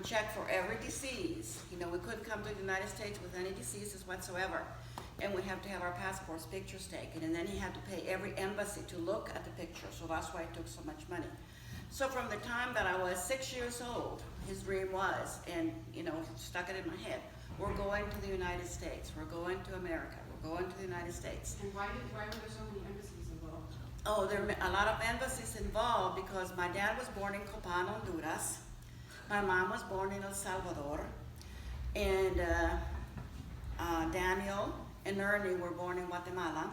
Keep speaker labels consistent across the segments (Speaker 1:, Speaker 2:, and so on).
Speaker 1: check for every disease. You know, we couldn't come to the United States with any diseases whatsoever. And we have to have our passports pictures taken. And then he had to pay every embassy to look at the picture. So that's why it took so much money. So from the time that I was 6 years old, his dream was, and you know, stuck it in my head, we're going to the United States. We're going to America. We're going to the United States.
Speaker 2: And why were there so many embassies involved?
Speaker 1: Oh, there are a lot of embassies involved because my dad was born in Copan, Honduras. My mom was born in El Salvador. And Daniel and Ernie were born in Guatemala.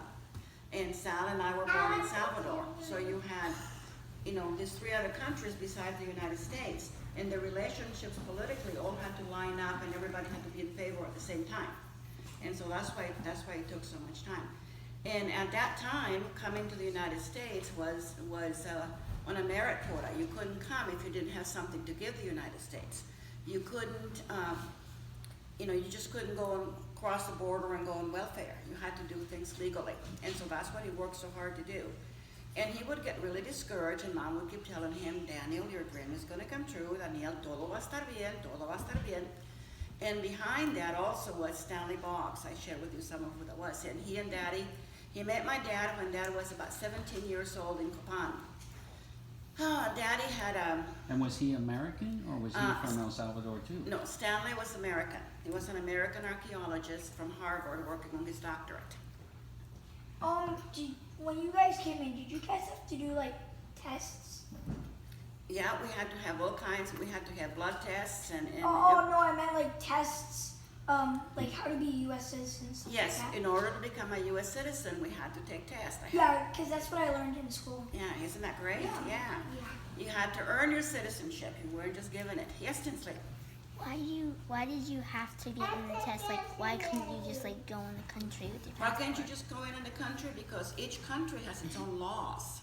Speaker 1: And Sal and I were born in Salvador. So you had, you know, these 3 other countries besides the United States. And the relationships politically all had to line up and everybody had to be in favor at the same time. And so that's why it took so much time. And at that time, coming to the United States was on a merit quota. You couldn't come if you didn't have something to give the United States. You couldn't, you know, you just couldn't go and cross the border and go on welfare. You had to do things legally. And so that's what he worked so hard to do. And he would get really discouraged, and Mom would keep telling him, Daniel, your dream is going to come true. Daniel, todo va a estar bien, todo va a estar bien. And behind that also was Stanley Boggs. I shared with you some of who that was. And he and Daddy, he met my dad when Dad was about 17 years old in Copan. Daddy had a...
Speaker 3: And was he American, or was he from El Salvador too?
Speaker 1: No, Stanley was American. He was an American archaeologist from Harvard working on his doctorate.
Speaker 4: When you guys came in, did you guys have to do like tests?
Speaker 1: Yeah, we had to have all kinds. We had to have blood tests and
Speaker 4: No, I meant like tests, like how to be a U.S. citizen.
Speaker 1: yes,
Speaker 4: like that.
Speaker 1: in order to become a U.S. citizen, we had to take tests.
Speaker 4: Yeah, because that's what I learned in school.
Speaker 1: Yeah, isn't that great?
Speaker 4: Yeah.
Speaker 1: You had to earn your citizenship. You weren't just given it. Yes, Tinsley?
Speaker 5: Why did you have to get in the test? Like, why couldn't you just like go in the country with your
Speaker 1: Why
Speaker 5: passport?
Speaker 1: can't you just go in the country? Because each country has its own laws.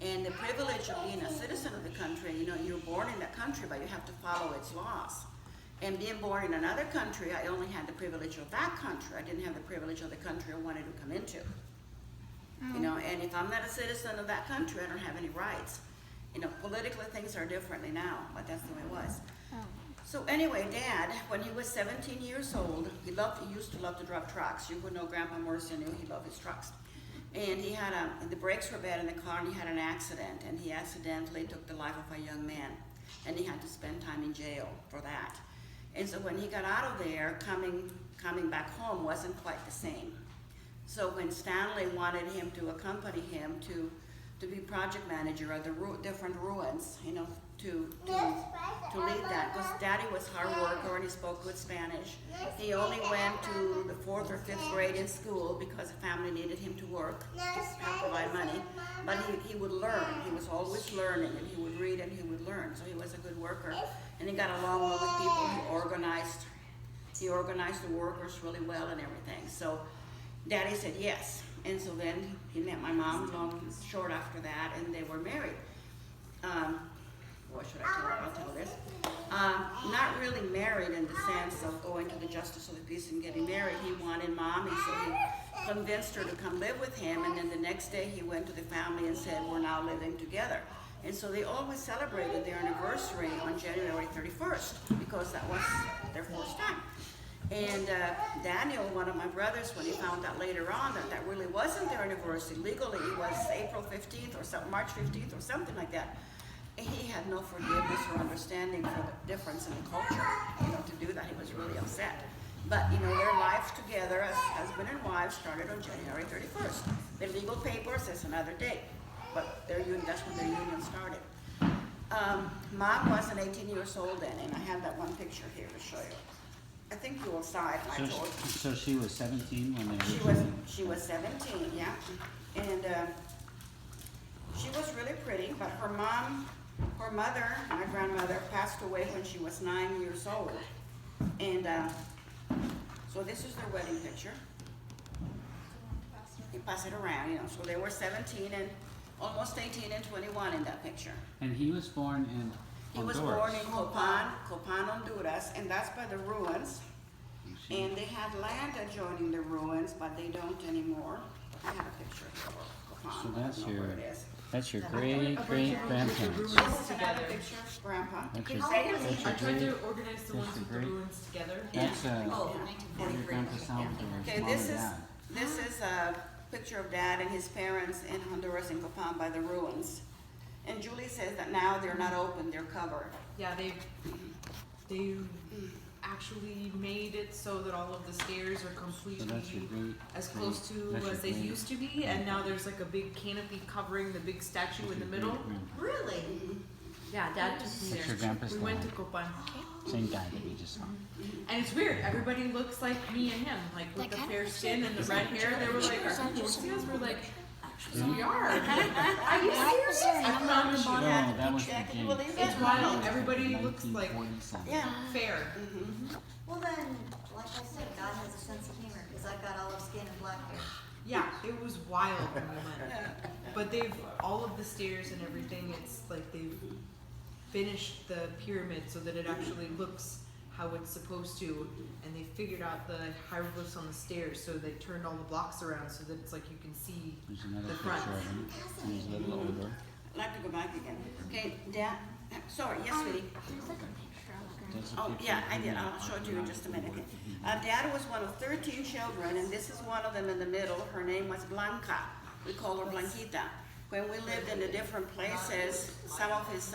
Speaker 1: And the privilege of being a citizen of the country, you know, you're born in that country, but you have to follow its laws. And being born in another country, I only had the privilege of that country. I didn't have the privilege of the country I wanted to come into. You know, and if I'm not a citizen of that country, I don't have any rights. You know, politically things are differently now, but that's the way it was. So anyway, Dad, when he was 17 years old, he used to love to drive trucks. You would know Grandpa Murcia knew he loved his trucks. And he had the brakes were bad in the car, and he had an accident, and he accidentally took the life of a young man, and he had to spend time in jail for that. And so when he got out of there, coming back home wasn't quite the same. So when Stanley wanted him to accompany him to be project manager of the different ruins, you know, to lead that, because Daddy was a hard worker and he spoke good Spanish. He only went to the 4th or 5th grade in school because the family needed him to work, to help provide money. But he would learn. He was always learning, and he would read and he would learn. So he was a good worker, and he got along well with people. He organized the workers really well and everything. So Daddy said yes. And so then he met my mom short after that, and they were married. What should I tell her? I'll tell this. Not really married in the sense of going to the Justice of the Peace and getting married. He wanted Mommy, so he convinced her to come live with him, and then the next day he went to the family and said, we're now living together. And so they always celebrated their anniversary on January 31st, because that was their first time. And Daniel, one of my brothers, when he found out later on that really wasn't their anniversary, legally it was April 15th or March 15th or something like that. He had no forgiveness or understanding for the difference in the culture, you know, to do that. He was really upset. But, you know, their life together as husband and wife started on January 31st. The legal papers is another date, but that's when their union started. Mom wasn't 18 years old then, and I have that one picture here to show you. I think you will saw it, I told you.
Speaker 3: So she was 17 when they
Speaker 1: She was 17, yeah. And she was really pretty, but her mother, my grandmother, passed away when she was 9 years old. And so this is their wedding picture. You pass it around, you know. So they were 17 and almost 18 and 21 in that picture.
Speaker 3: And he was born in
Speaker 1: He was born in Copan, Honduras, and that's by the ruins. And they had land adjoining the ruins, but they don't anymore. I have a picture here of Copan.
Speaker 3: So that's
Speaker 1: I don't know
Speaker 3: your
Speaker 1: where it is.
Speaker 3: That's your great grandparents.
Speaker 2: Ruins
Speaker 1: This is
Speaker 2: together.
Speaker 1: another picture of Grandpa.
Speaker 3: That's your,
Speaker 1: Say it.
Speaker 3: that's
Speaker 2: I
Speaker 3: your
Speaker 2: tried
Speaker 3: great,
Speaker 2: to organize the
Speaker 3: that's
Speaker 2: ones
Speaker 3: your
Speaker 2: with the
Speaker 3: great-
Speaker 2: ruins together.
Speaker 3: that's
Speaker 1: Oh,
Speaker 3: your grandpa Salvador's
Speaker 1: Okay,
Speaker 3: mom
Speaker 1: this
Speaker 3: and
Speaker 1: is,
Speaker 3: dad.
Speaker 1: this is a picture of Dad and his parents in Honduras in Copan by the ruins. And Julie says that now they're not open, they're covered.
Speaker 2: Yeah, they actually made it so that all of the stairs are
Speaker 3: So
Speaker 2: completely
Speaker 3: that's your great.
Speaker 2: as close to
Speaker 3: that's your
Speaker 2: as they
Speaker 3: great-
Speaker 2: used to be, and now there's like a big canopy covering the big statue
Speaker 3: that's
Speaker 2: in the
Speaker 3: your
Speaker 2: middle.
Speaker 3: great-grandpa.
Speaker 6: Really?
Speaker 2: Yeah, Dad took me
Speaker 3: That's
Speaker 2: there.
Speaker 3: your grandpa's
Speaker 2: We went to
Speaker 3: dad.
Speaker 2: Copan,
Speaker 3: Same guy that we just saw.
Speaker 2: and it's weird. Everybody looks like me and him, like with the fair skin and the red hair. They were like, "Are you Murcias?" We're like, "We are." Are you serious? I promise you.
Speaker 3: No,
Speaker 1: Yeah,
Speaker 3: that was
Speaker 1: Jack,
Speaker 3: for
Speaker 1: can you
Speaker 3: James.
Speaker 1: believe
Speaker 2: It's
Speaker 1: that?
Speaker 2: wild. Everybody looks like
Speaker 3: 1947.
Speaker 1: Yeah.
Speaker 2: fair.
Speaker 6: Well then, like I said, God has a sense of humor, because I've got olive skin and black hair.
Speaker 2: Yeah, it was wild when we went. But they've all of the stairs and everything. It's like they've finished the pyramid so that it actually looks how it's supposed to, and they figured out the hieroglyphs on the stairs, so they turned all the blocks around so that it's like you can see.
Speaker 3: There's another
Speaker 2: The
Speaker 3: picture
Speaker 2: front.
Speaker 3: of him. He was a little older.
Speaker 1: I'd like to go back again. Okay, Dad, sorry, yes, sweetie.
Speaker 3: That's a
Speaker 1: Oh,
Speaker 3: picture
Speaker 1: yeah,
Speaker 3: of
Speaker 1: I
Speaker 3: him
Speaker 1: did.
Speaker 3: and
Speaker 1: I'll show it to you in just a minute.
Speaker 3: Salvador.
Speaker 1: Dad was one of 13 children, and this is one of them in the middle. Her name was Blanca. We call her Blanquita. When we lived in the different places, some of his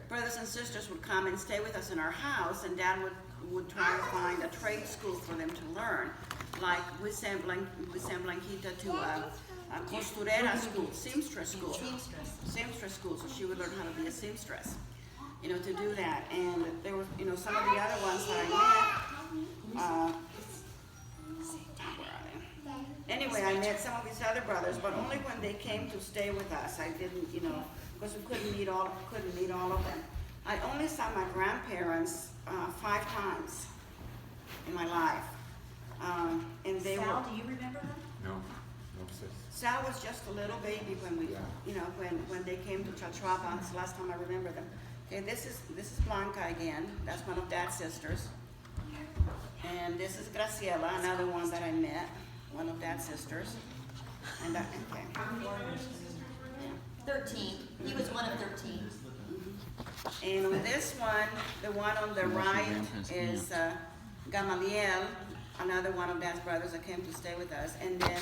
Speaker 1: brothers and sisters would come and stay with us in our house, and Dad would try to find a trade school for them to learn. Like we sent Blanquita to a costurera school, seamstress school. Seamstress school, so she would learn how to be a seamstress. You know, to do that. And there were, you know, some of the other ones that I met, where are they? Anyway, I met some of his other brothers, but only when they came to stay with us. I didn't, you know, because we couldn't meet all of them. I only saw my grandparents 5 times in my life. And they
Speaker 6: Sal,
Speaker 1: were,
Speaker 6: do you remember them?
Speaker 7: No, no, sis.
Speaker 1: Sal was just a little baby when we, you know, when they came to Chachuapa. It's the last time I remember them. Okay, this is Blanca again. That's one of Dad's sisters. And this is Graciela, another one that I met, one of Dad's sisters. And that, okay.
Speaker 6: 13. He was one of 13.
Speaker 1: And on this one, the one on the right is Gamaliel, another one of Dad's brothers that came to stay with us. And then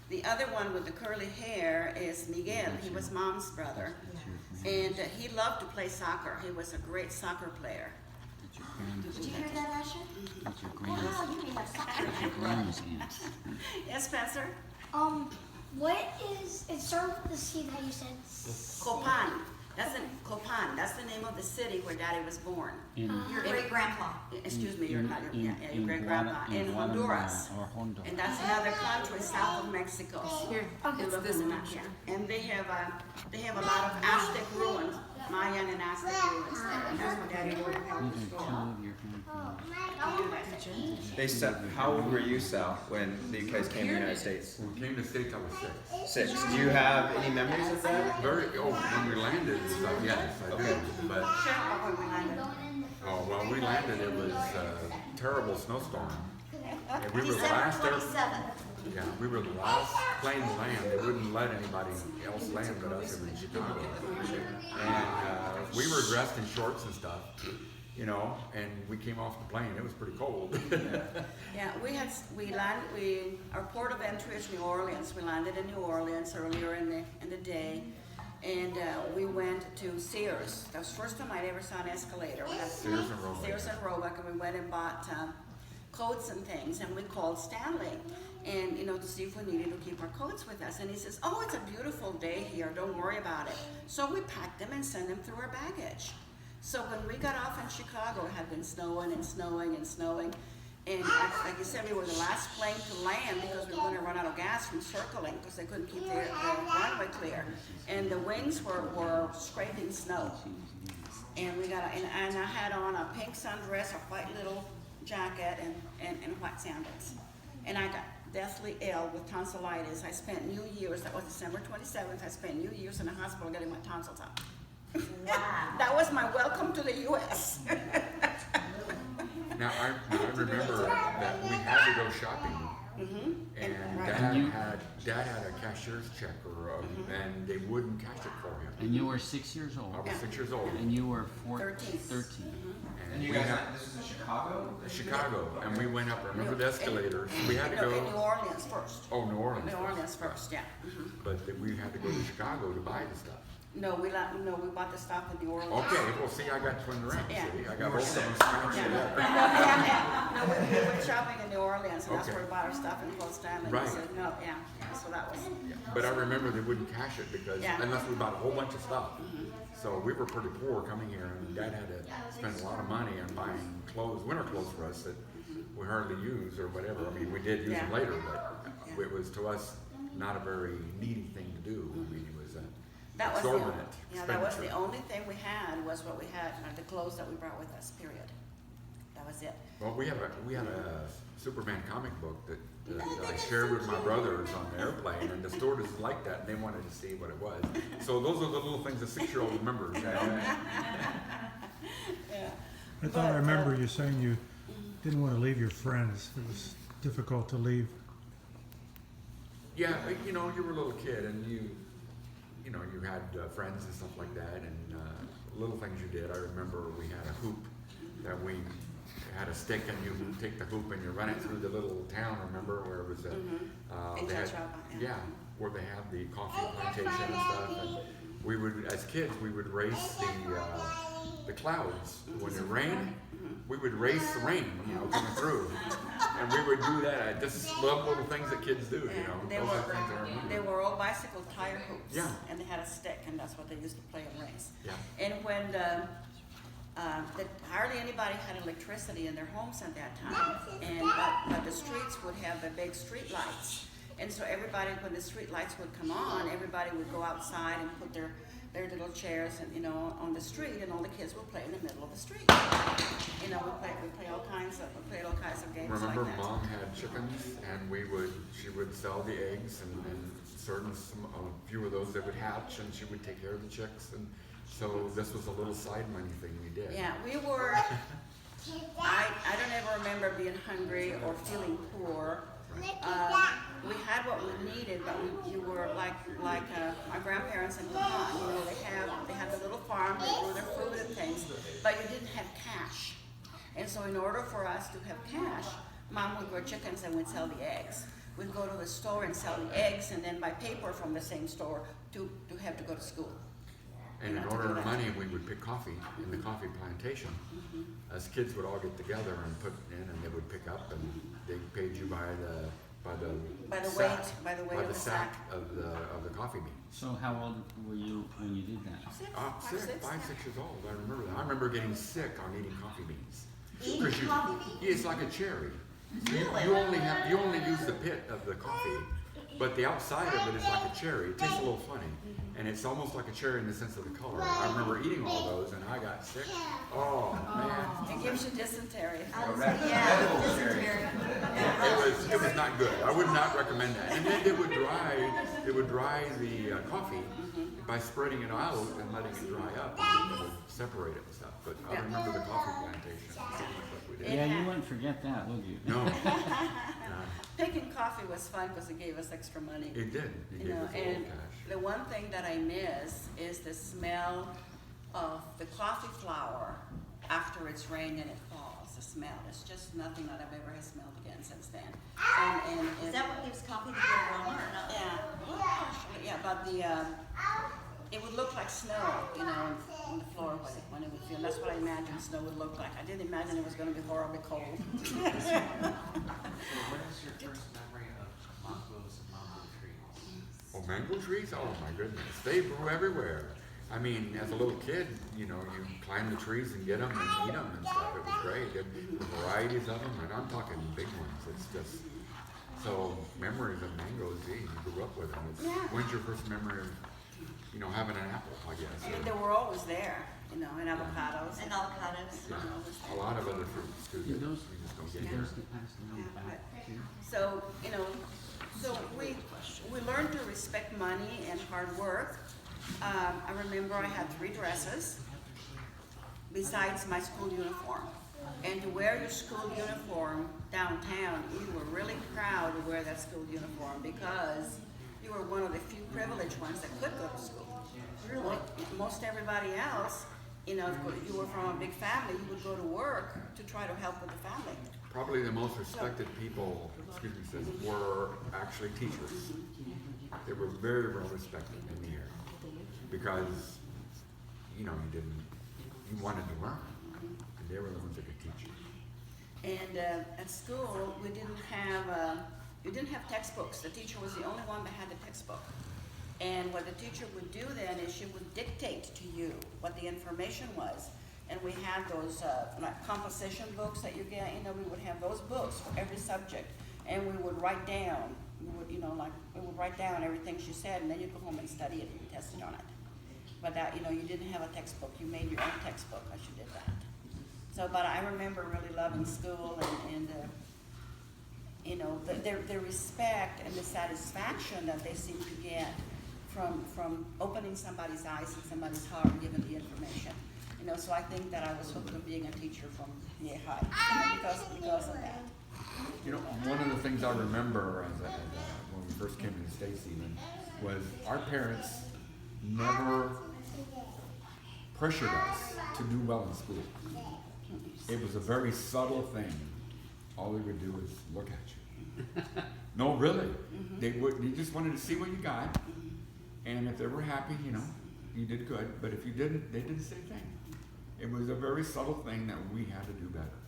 Speaker 1: the other one with the curly hair is Miguel. He was Mom's brother. And he loved to play soccer. He was a great soccer player.
Speaker 3: That's your grandma's,
Speaker 6: Did you hear that, Asher?
Speaker 3: that's your
Speaker 6: Wow,
Speaker 3: grandma's,
Speaker 6: you may have soccer.
Speaker 3: your grandma's aunt.
Speaker 1: Yes, Spencer?
Speaker 4: What is, it started with the C that you said.
Speaker 1: Copan. That's the name of the city where Daddy was born.
Speaker 3: In,
Speaker 6: Your great grandpa.
Speaker 1: Excuse me, your
Speaker 3: in
Speaker 1: great grandpa in Honduras.
Speaker 3: Or Honduras.
Speaker 1: And that's another country south of Mexico.
Speaker 2: Here,
Speaker 1: You
Speaker 2: it's
Speaker 1: look
Speaker 2: this
Speaker 1: in the map,
Speaker 2: picture.
Speaker 1: yeah. And they have a lot of Aztec ruins, Mayan and Aztec ruins there. And that's what Daddy would have
Speaker 3: These are two of your grandparents.
Speaker 8: Hey, Sal, how old were you, Sal, when you guys came to the United States?
Speaker 7: When we came to the States, I was 6.
Speaker 8: 6. Do you have any memories of that?
Speaker 7: When we landed and stuff, yes, I
Speaker 8: Okay.
Speaker 7: did. But,
Speaker 1: when we landed.
Speaker 7: when we landed, it was a terrible snowstorm. And we were the
Speaker 6: December
Speaker 7: last,
Speaker 6: 27th.
Speaker 7: yeah, we were the last plane to land. They wouldn't let anybody else land but us in Chicago. And we were dressed in shorts and stuff, you know, and we came off the plane. It was pretty cold.
Speaker 1: Yeah, our port of entry is New Orleans. We landed in New Orleans earlier in the day. And we went to Sears. That was the first time I'd ever saw an escalator. We had
Speaker 7: Sears and Roebuck.
Speaker 1: Sears and Roebuck, and we went and bought coats and things, and we called Stanley, and you know, to see if we needed to keep our coats with us. And he says, "Oh, it's a beautiful day here. Don't worry about it." So we packed them and sent them through our baggage. So when we got off in Chicago, it had been snowing and snowing and snowing. And like you said, we were the last plane to land because we were going to run out of gas from circling because they couldn't keep the runway clear. And the wings were scraping snow. And and I had on a pink sundress, a white little jacket, and white sandals. And I got deathly ill with tonsillitis. I spent New Year's, that was December 27th, I spent New Year's in the hospital getting my tonsils out.
Speaker 6: Wow.
Speaker 1: That was my welcome to the U.S.
Speaker 7: Now, I remember that we had to go shopping
Speaker 1: Mm-hmm.
Speaker 7: And
Speaker 1: Right.
Speaker 7: Dad had a cashier's check, and they wouldn't cash it for him.
Speaker 3: And you were 6 years old.
Speaker 7: I was
Speaker 1: Yeah.
Speaker 7: 6 years old.
Speaker 3: And you were
Speaker 1: 13.
Speaker 3: 13.
Speaker 8: And you
Speaker 7: we
Speaker 8: guys,
Speaker 7: had-
Speaker 8: this is in Chicago?
Speaker 7: Chicago, and we went up. I remember the escalators. We had to
Speaker 1: No, in New
Speaker 7: go.
Speaker 1: Orleans first.
Speaker 7: Oh, New Orleans.
Speaker 1: New Orleans first, yeah.
Speaker 7: But we had to go to Chicago to buy the stuff.
Speaker 1: No, we bought the stuff in New Orleans.
Speaker 7: Okay, well, see, I got twin around.
Speaker 1: Yeah.
Speaker 7: See, I got
Speaker 8: were
Speaker 7: both of them
Speaker 8: six.
Speaker 7: scratched
Speaker 1: Yeah.
Speaker 7: up.
Speaker 1: No, we went shopping in New Orleans, and that's
Speaker 7: Okay.
Speaker 1: where we bought our stuff in close time. And
Speaker 7: Right.
Speaker 1: we said, no, yeah, so that was,
Speaker 7: But I remember they wouldn't cash it because
Speaker 1: Yeah.
Speaker 7: unless we bought a whole bunch of stuff. So we were pretty poor coming here, and Dad had to spend a lot of money on buying clothes, winter clothes for us that we hardly use or whatever. I mean, we did use them
Speaker 1: Yeah.
Speaker 7: later, but it was to us not a very needy thing to do. I mean, it was
Speaker 1: that was
Speaker 7: exorbitant
Speaker 1: that was the
Speaker 7: expenditure.
Speaker 1: only thing we had was what we had, the clothes that we brought with us, period. That was it.
Speaker 7: Well, we had a Superman comic book that I shared with my brothers on the airplane, and the stewardess liked that, and they wanted to see what it was. So those are the little things a 6-year-old remembers.
Speaker 1: Yeah.
Speaker 9: I thought
Speaker 1: But,
Speaker 9: I remember you saying you didn't want to leave your friends. It was difficult to leave.
Speaker 7: Yeah, you know, you were a little kid, and you had friends and stuff like that, and little things you did. I remember we had a hoop that we had a stick, and you take the hoop and you run it through the little town. Remember where it was?
Speaker 1: In
Speaker 7: they had,
Speaker 1: Chachapa,
Speaker 7: yeah, where they had the coffee plantation and stuff. And we would, as kids, we would race the clouds. When it rained, we would race the rain, coming through. And we would do that. I just love little things that kids do, you know.
Speaker 1: They
Speaker 7: Those are the things I remember.
Speaker 1: they were all bicycle tire hoops.
Speaker 7: Yeah.
Speaker 1: And they had a stick, and that's what they used to play and race.
Speaker 7: Yeah.
Speaker 1: And when hardly anybody had electricity in their homes at that time, but the streets would have the big street lights. And so everybody, when the street lights would come on, everybody would go outside and put their little chairs and on the street, and all the kids would play in the middle of the street. We played all kinds of games
Speaker 7: Remember,
Speaker 1: like that.
Speaker 7: Mom had chickens, and she would sell the eggs, and a few of those that would hatch, and she would take care of the chicks, and so this was a little side money thing we did.
Speaker 1: Yeah, we were. I don't ever remember being hungry or feeling poor. We had what we needed, but you were like my grandparents in Vermont. They had the little farm, they grew their food and things, but you didn't have cash. And so in order for us to have cash, Mom would grow chickens and we'd sell the eggs. We'd go to the store and sell the eggs, and then buy paper from the same store to have to go to school.
Speaker 7: And in
Speaker 1: to
Speaker 7: order
Speaker 1: do
Speaker 7: to
Speaker 1: that.
Speaker 7: money, we would pick coffee in the coffee plantation. As kids would all get together and put in, and they would pick up, and they paid you by the sack,
Speaker 1: by the weight of the sack.
Speaker 7: of the coffee beans.
Speaker 3: So how old were you when you did that?
Speaker 7: Five, 6 years old. I remember that. I remember getting sick on eating coffee beans.
Speaker 6: Eating
Speaker 7: 'Cause
Speaker 6: coffee beans?
Speaker 7: Yeah, it's like a cherry.
Speaker 6: Really?
Speaker 7: You only use the pit of the coffee, but the outside of it is like a cherry. It tastes a little funny, and it's almost like a cherry in the sense of the color. I remember eating all those, and I got sick. Oh man,
Speaker 1: It gives you dysentery.
Speaker 6: Yeah, dysentery.
Speaker 7: it was not good. I would not recommend that. And then they would dry the coffee by spreading it out and letting it dry up, and then they would separate it and stuff. But I remember the coffee plantation. So much like we did.
Speaker 3: Yeah, you wouldn't forget that, would you?
Speaker 7: No,
Speaker 1: Picking coffee was fun because it gave us extra money.
Speaker 7: it did. It gave us a little
Speaker 1: And
Speaker 7: cash.
Speaker 1: the one thing that I miss is the smell of the coffee flower after it's rained and it falls. The smell. It's just nothing that I've ever smelled again since then. And
Speaker 6: Is that what gives coffee the good aroma or not?
Speaker 1: yeah, well, partially, yeah, but it would look like snow, on the floor when it would feel. That's what I imagined snow would look like. I didn't imagine it was going to be horribly cold.
Speaker 10: So what is your first memory of mangoes and mango trees?
Speaker 7: Oh, mango trees? Oh my goodness, they grew everywhere. I mean, as a little kid, you climb the trees and get them and eat them and stuff. It was great. The varieties of them, and I'm talking big ones. It's just so memories of mangoes. Gee, you grew up with them. When's your first memory of, having an apple? I guess.
Speaker 1: And they were always there, and avocados.
Speaker 6: And avocados.
Speaker 7: Yeah, a lot of other fruits too.
Speaker 3: Did
Speaker 7: That
Speaker 3: those,
Speaker 7: we just don't
Speaker 3: did
Speaker 7: get here.
Speaker 3: those get passed around back too?
Speaker 1: So, so we learned to respect money and hard work. I remember I had 3 dresses besides my school uniform. and to wear your school uniform downtown, you were really proud to wear that school uniform because you were one of the few privileged ones that could go to school. Really? Most everybody else, you know, if you were from a big family, you would go to work to try to help with the family.
Speaker 7: Probably the most respected people, excuse me, sis, were actually teachers. They were very well respected in the area because, you know, you wanted to learn, and they were the ones that could teach you.
Speaker 1: And at school, we didn't have textbooks. The teacher was the only one that had the textbook. And what the teacher would do then is she would dictate to you what the information was. And we had those like composition books that you get, you know, we would have those books for every subject. And we would write down, we would write down everything she said, and then you'd go home and study it and test it on it. But that, you know, you didn't have a textbook, you made your own textbook as you did that. So, but I remember really loving school and you know, the respect and the satisfaction that they seem to get from opening somebody's eyes and somebody's heart and giving the information. You know, so I think that I was hooked on being a teacher from high because of that.
Speaker 7: You know, one of the things I remember when we first came to the States even, was our parents never pressured us to do well in school. It was a very subtle thing. All they would do is look at you. No, really. They just wanted to see what you got. And if they were happy, you know, you did good. But if you didn't, they didn't say a thing. It was a very subtle thing that we had to do better.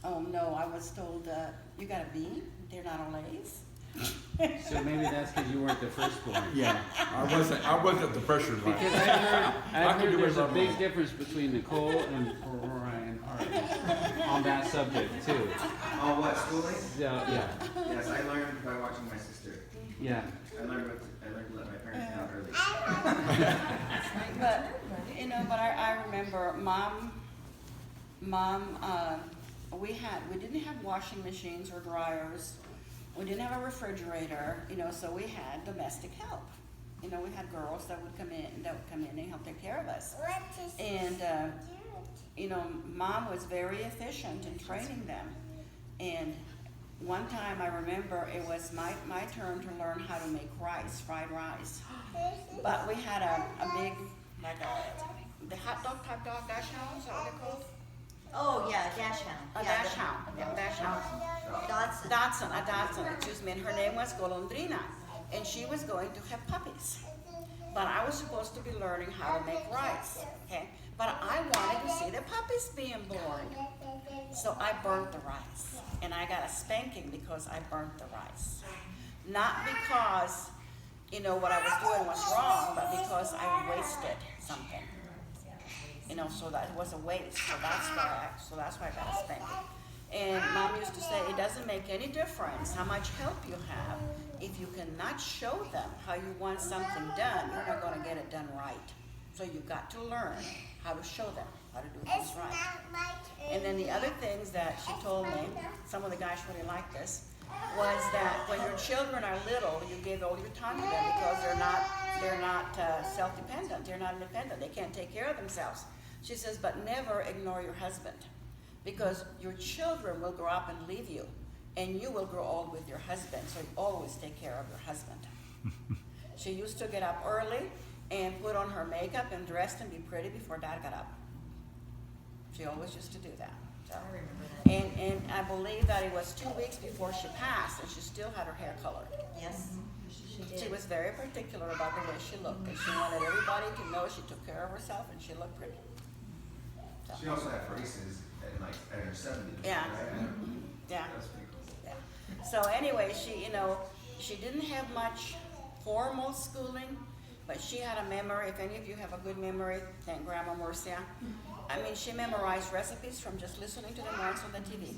Speaker 1: Oh no, I was told, you got a B, they're not all A's.
Speaker 3: So maybe that's because you weren't the firstborn.
Speaker 7: Yeah, I wasn't the pressure line.
Speaker 3: Because I've heard there's a big difference between Nicole and Ryan on that subject too.
Speaker 8: Oh, what, schooling?
Speaker 3: Yeah.
Speaker 8: Yes, I learned by watching my sister.
Speaker 3: Yeah.
Speaker 8: I learned to let my parents down early.
Speaker 1: But, you know, I remember mom, we didn't have washing machines or dryers. We didn't have a refrigerator, you know, so we had domestic help. You know, we had girls that would come in and help take care of us. And, you know, mom was very efficient in training them. And one time I remember it was my turn to learn how to make rice, fried rice. But we had a big, like the hot dog type dog, dash hound, is that what they're called?
Speaker 6: Oh, yeah, dash hound.
Speaker 1: A dash hound, yeah, dash hound. Dotson, excuse me, and her name was Golondrina, and she was going to have puppies. But I was supposed to be learning how to make rice, okay? But I wanted to see the puppies being born. So I burnt the rice, and I got a spanking because I burnt the rice. Not because, you know, what I was doing was wrong, but because I wasted something. You know, so that was a waste. So that's why I got a spanking. And mom used to say, it doesn't make any difference how much help you have. If you cannot show them how you want something done, you're not going to get it done right. So you've got to learn how to show them how to do things right. And then the other things that she told me, some of the guys really liked this, was that when your children are little, you give all your time to them because they're not self-dependent. They're not independent. They can't take care of themselves. She says, but never ignore your husband, because your children will grow up and leave you, and you will grow old with your husband, so you always take care of your husband. She used to get up early and put on her makeup and dressed and be pretty before Dad got up. She always used to do that. So,
Speaker 6: I remember that.
Speaker 1: and I believe that it was 2 weeks before she passed, and she still had her hair colored.
Speaker 6: Yes, she did.
Speaker 1: She was very particular about the way she looked, and she wanted everybody to know she took care of herself and she looked pretty. So,
Speaker 8: She also had braces at her 70s.
Speaker 1: Yeah.
Speaker 8: Right?
Speaker 1: yeah.
Speaker 8: That's pretty cool.
Speaker 1: Yeah. So anyway, she didn't have much formal schooling, but she had a memory. If any of you have a good memory, thank Grandma Murcia. I mean, she memorized recipes from just listening to them once on the TV.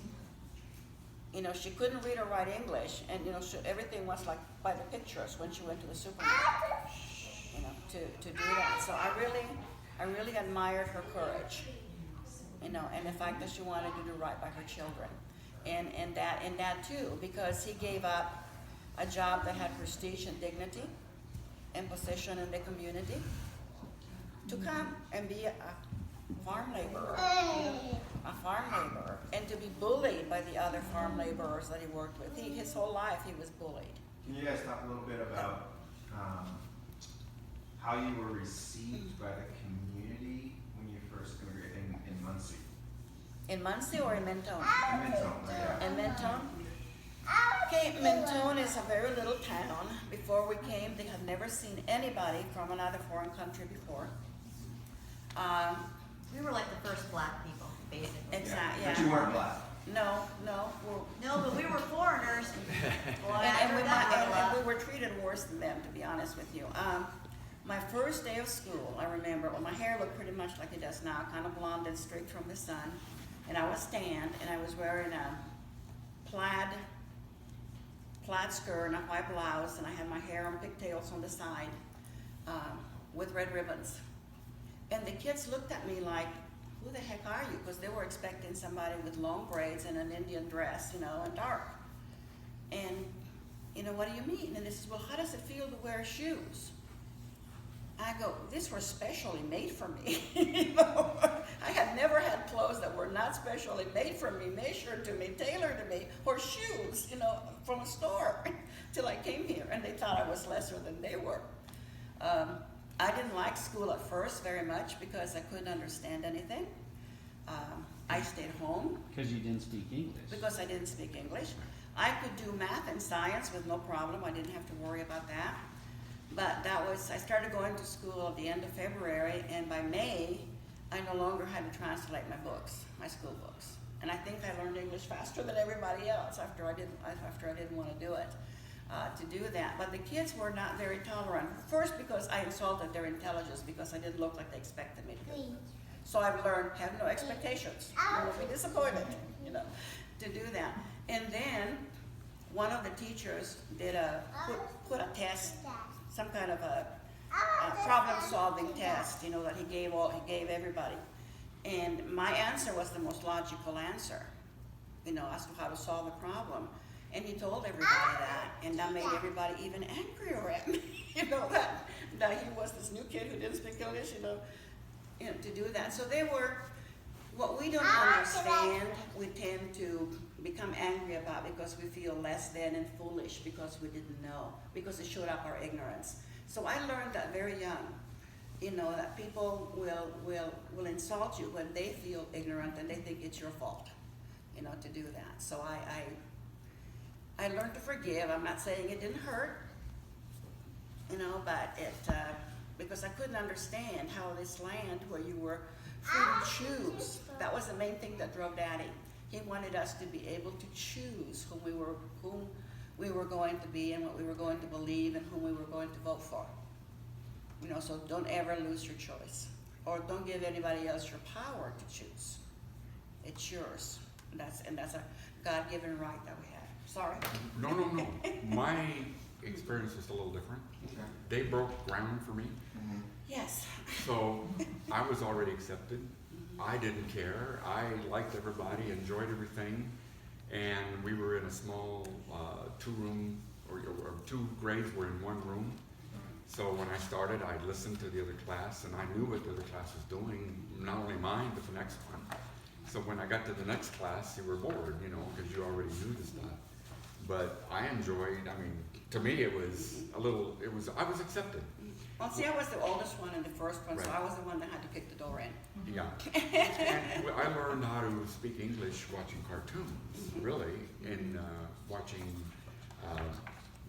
Speaker 1: You know, she couldn't read or write English, and you know, everything was like by the pictures when she went to the supermarket. You know, to do that. So I really admired her courage. You know, and the fact that she wanted to do right by her children, and that too, because he gave up a job that had prestige and dignity and position in the community to come and be a farm laborer. a farm laborer, and to be bullied by the other farm laborers that he worked with. His whole life he was bullied.
Speaker 11: Can you guys talk a little bit about how you were received by the community when you first immigrated in Muncie?
Speaker 1: In Muncie or in Mentone?
Speaker 11: In Mentone, yeah.
Speaker 1: In Mentone? Okay, Mentone is a very little town. Before we came, they had never seen anybody from another foreign country before.
Speaker 6: We were like the first black people, basically.
Speaker 1: Exactly,
Speaker 11: But
Speaker 1: yeah.
Speaker 11: you weren't black.
Speaker 1: No,
Speaker 6: No, but we were foreigners. Well, I
Speaker 1: and
Speaker 6: heard that word a lot.
Speaker 1: we were treated worse than them, to be honest with you. My first day of school, I remember, well, my hair looked pretty much like it does now, kind of blonde and streaked from the sun. And I was tanned, and I was wearing a plaid skirt and a white blouse, and I had my hair on pigtails on the side with red ribbons. And the kids looked at me like, who the heck are you? Because they were expecting somebody with long braids and an Indian dress, you know, and dark. And, you know, what do you mean? And they said, well, how does it feel to wear shoes? I go, these were specially made for me. You know, I had never had clothes that were not specially made for me, measured to me, tailored to me, or shoes, you know, from a store till I came here, and they thought I was lesser than they were. I didn't like school at first very much because I couldn't understand anything. I stayed home
Speaker 3: Because you didn't speak English.
Speaker 1: because I didn't speak English. I could do math and science with no problem. I didn't have to worry about that. But I started going to school at the end of February, and by May, I no longer had to translate my books, my school books. And I think I learned English faster than everybody else after I didn't want to do it, to do that. But the kids were not very tolerant. First, because I insulted their intelligence because I didn't look like they expected me to. So I've learned, have no expectations. You will be disappointed, you know, to do that. And then one of the teachers did put a test, some kind of a problem-solving test, you know, that he gave everybody. And my answer was the most logical answer, you know, as to how to solve the problem. And he told everybody that, and that made everybody even angrier at me, you know, that he was this new kid who didn't speak English, you know, to do that. So they were, what we don't understand, we tend to become angry about because we feel less than and foolish because we didn't know, because it showed up our ignorance. So I learned that very young, you know, that people will insult you when they feel ignorant and they think it's your fault, you know, to do that. So I learned to forgive. I'm not saying it didn't hurt, you know, but because I couldn't understand how this land where you were free to choose, that was the main thing that drove Daddy. He wanted us to be able to choose whom we were going to be and what we were going to believe and whom we were going to vote for. You know, so don't ever lose your choice, or don't give anybody else your power to choose. It's yours. And that's a God-given right that we have. Sorry.
Speaker 7: No. My experience was a little different.
Speaker 11: Okay.
Speaker 7: They broke ground for me.
Speaker 11: Mm-hmm.
Speaker 1: Yes.
Speaker 7: So I was already accepted. I didn't care. I liked everybody, enjoyed everything. And we were in a small 2-room, or 2 grades were in 1 room. So when I started, I listened to the other class, and I knew what the other class was doing, not only mine, but the next one. So when I got to the next class, you were bored, you know, because you already knew the stuff. But I enjoyed, I mean, to me I was accepted.
Speaker 1: Well, see, I was the oldest one and the first one, so
Speaker 7: Right.
Speaker 1: I was the one that had to kick the door in.
Speaker 7: Yeah. And I learned how to speak English watching cartoons, really, and watching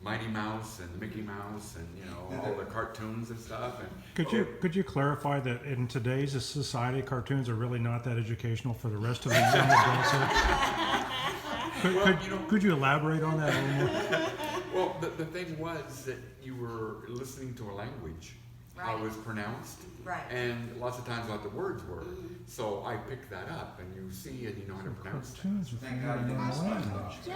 Speaker 7: Mighty Mouse and Mickey Mouse and, you know, all the cartoons and stuff. And
Speaker 9: Could you clarify that in today's society, cartoons are really not that educational for the rest of the young adults? Could you elaborate on that a little more?
Speaker 7: Well, the thing was that you were listening to a language, how it was pronounced,
Speaker 6: Right.
Speaker 7: and lots of times what the words were. So I picked that up, and you see and you know how to pronounce them.
Speaker 9: Cartoons are
Speaker 11: Thank God you didn't
Speaker 9: foreign
Speaker 11: speak
Speaker 9: language.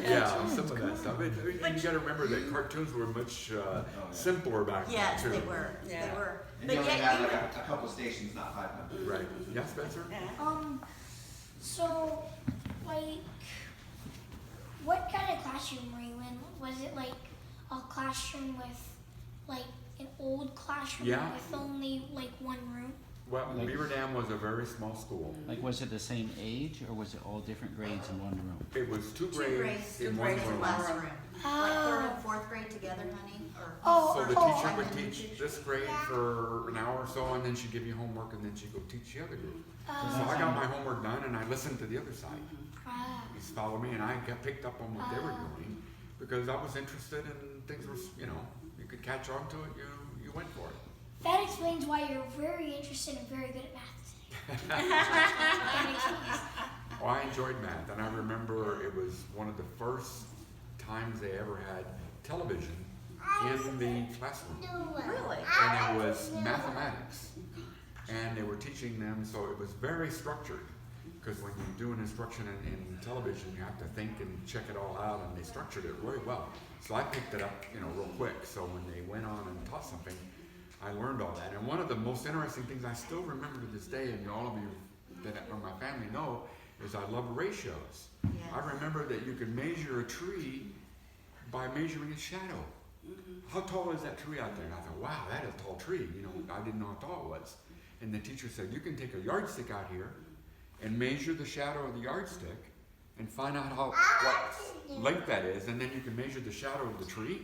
Speaker 7: Yeah, some of that stuff. And you got to remember that cartoons were much simpler back then
Speaker 6: Yes,
Speaker 7: too.
Speaker 6: they were.
Speaker 1: Yeah.
Speaker 6: They were.
Speaker 11: And
Speaker 6: But
Speaker 11: you only
Speaker 6: yet
Speaker 11: had
Speaker 6: you
Speaker 11: like a couple stations, not 500.
Speaker 7: Right. Yeah, Spencer?
Speaker 1: Yeah.
Speaker 4: So, like, what kind of classroom were you in? Was it like a classroom with, like, an old classroom
Speaker 7: Yeah.
Speaker 4: with only like one room?
Speaker 7: Well, Beaver Dam was a very small school.
Speaker 3: Like, was it the same age, or was it all different grades in one room?
Speaker 7: It was two
Speaker 6: Two
Speaker 7: grades
Speaker 6: grades,
Speaker 7: in
Speaker 6: two
Speaker 7: one
Speaker 6: grades in
Speaker 7: room.
Speaker 6: classroom. Like third and fourth grade together, honey, or?
Speaker 4: Oh,
Speaker 7: So the
Speaker 4: oh,
Speaker 7: teacher
Speaker 4: I
Speaker 7: would
Speaker 4: didn't
Speaker 7: teach this grade for an hour or so, and then she'd give you homework, and then she'd go teach the other group. So I got my homework done, and I listened to the other side.
Speaker 4: Ah.
Speaker 7: He's followed me, and I got picked up on what they were doing, because I was interested in things were, you know, you could catch on to it, you went for it.
Speaker 4: That explains why you're very interested and very good at math. That makes sense.
Speaker 7: Well, I enjoyed math, and I remember it was one of the first times they ever had television in the classroom.
Speaker 6: Really?
Speaker 7: And it was mathematics. And they were teaching them, so it was very structured. Because when you do an instruction in television, you have to think and check it all out, and they structured it really well. So I picked it up, you know, real quick. So when they went on and taught something, I learned all that. And one of the most interesting things I still remember to this day, and all of you that from my family know, is I love ratios.
Speaker 6: Yes.
Speaker 7: I remember that you could measure a tree by measuring its shadow. How tall is that tree out there? And I thought, wow, that is a tall tree. You know, I didn't know how tall it was. And the teacher said, you can take a yardstick out here and measure the shadow of the yardstick and find out what length that is, and then you can measure the shadow of the tree,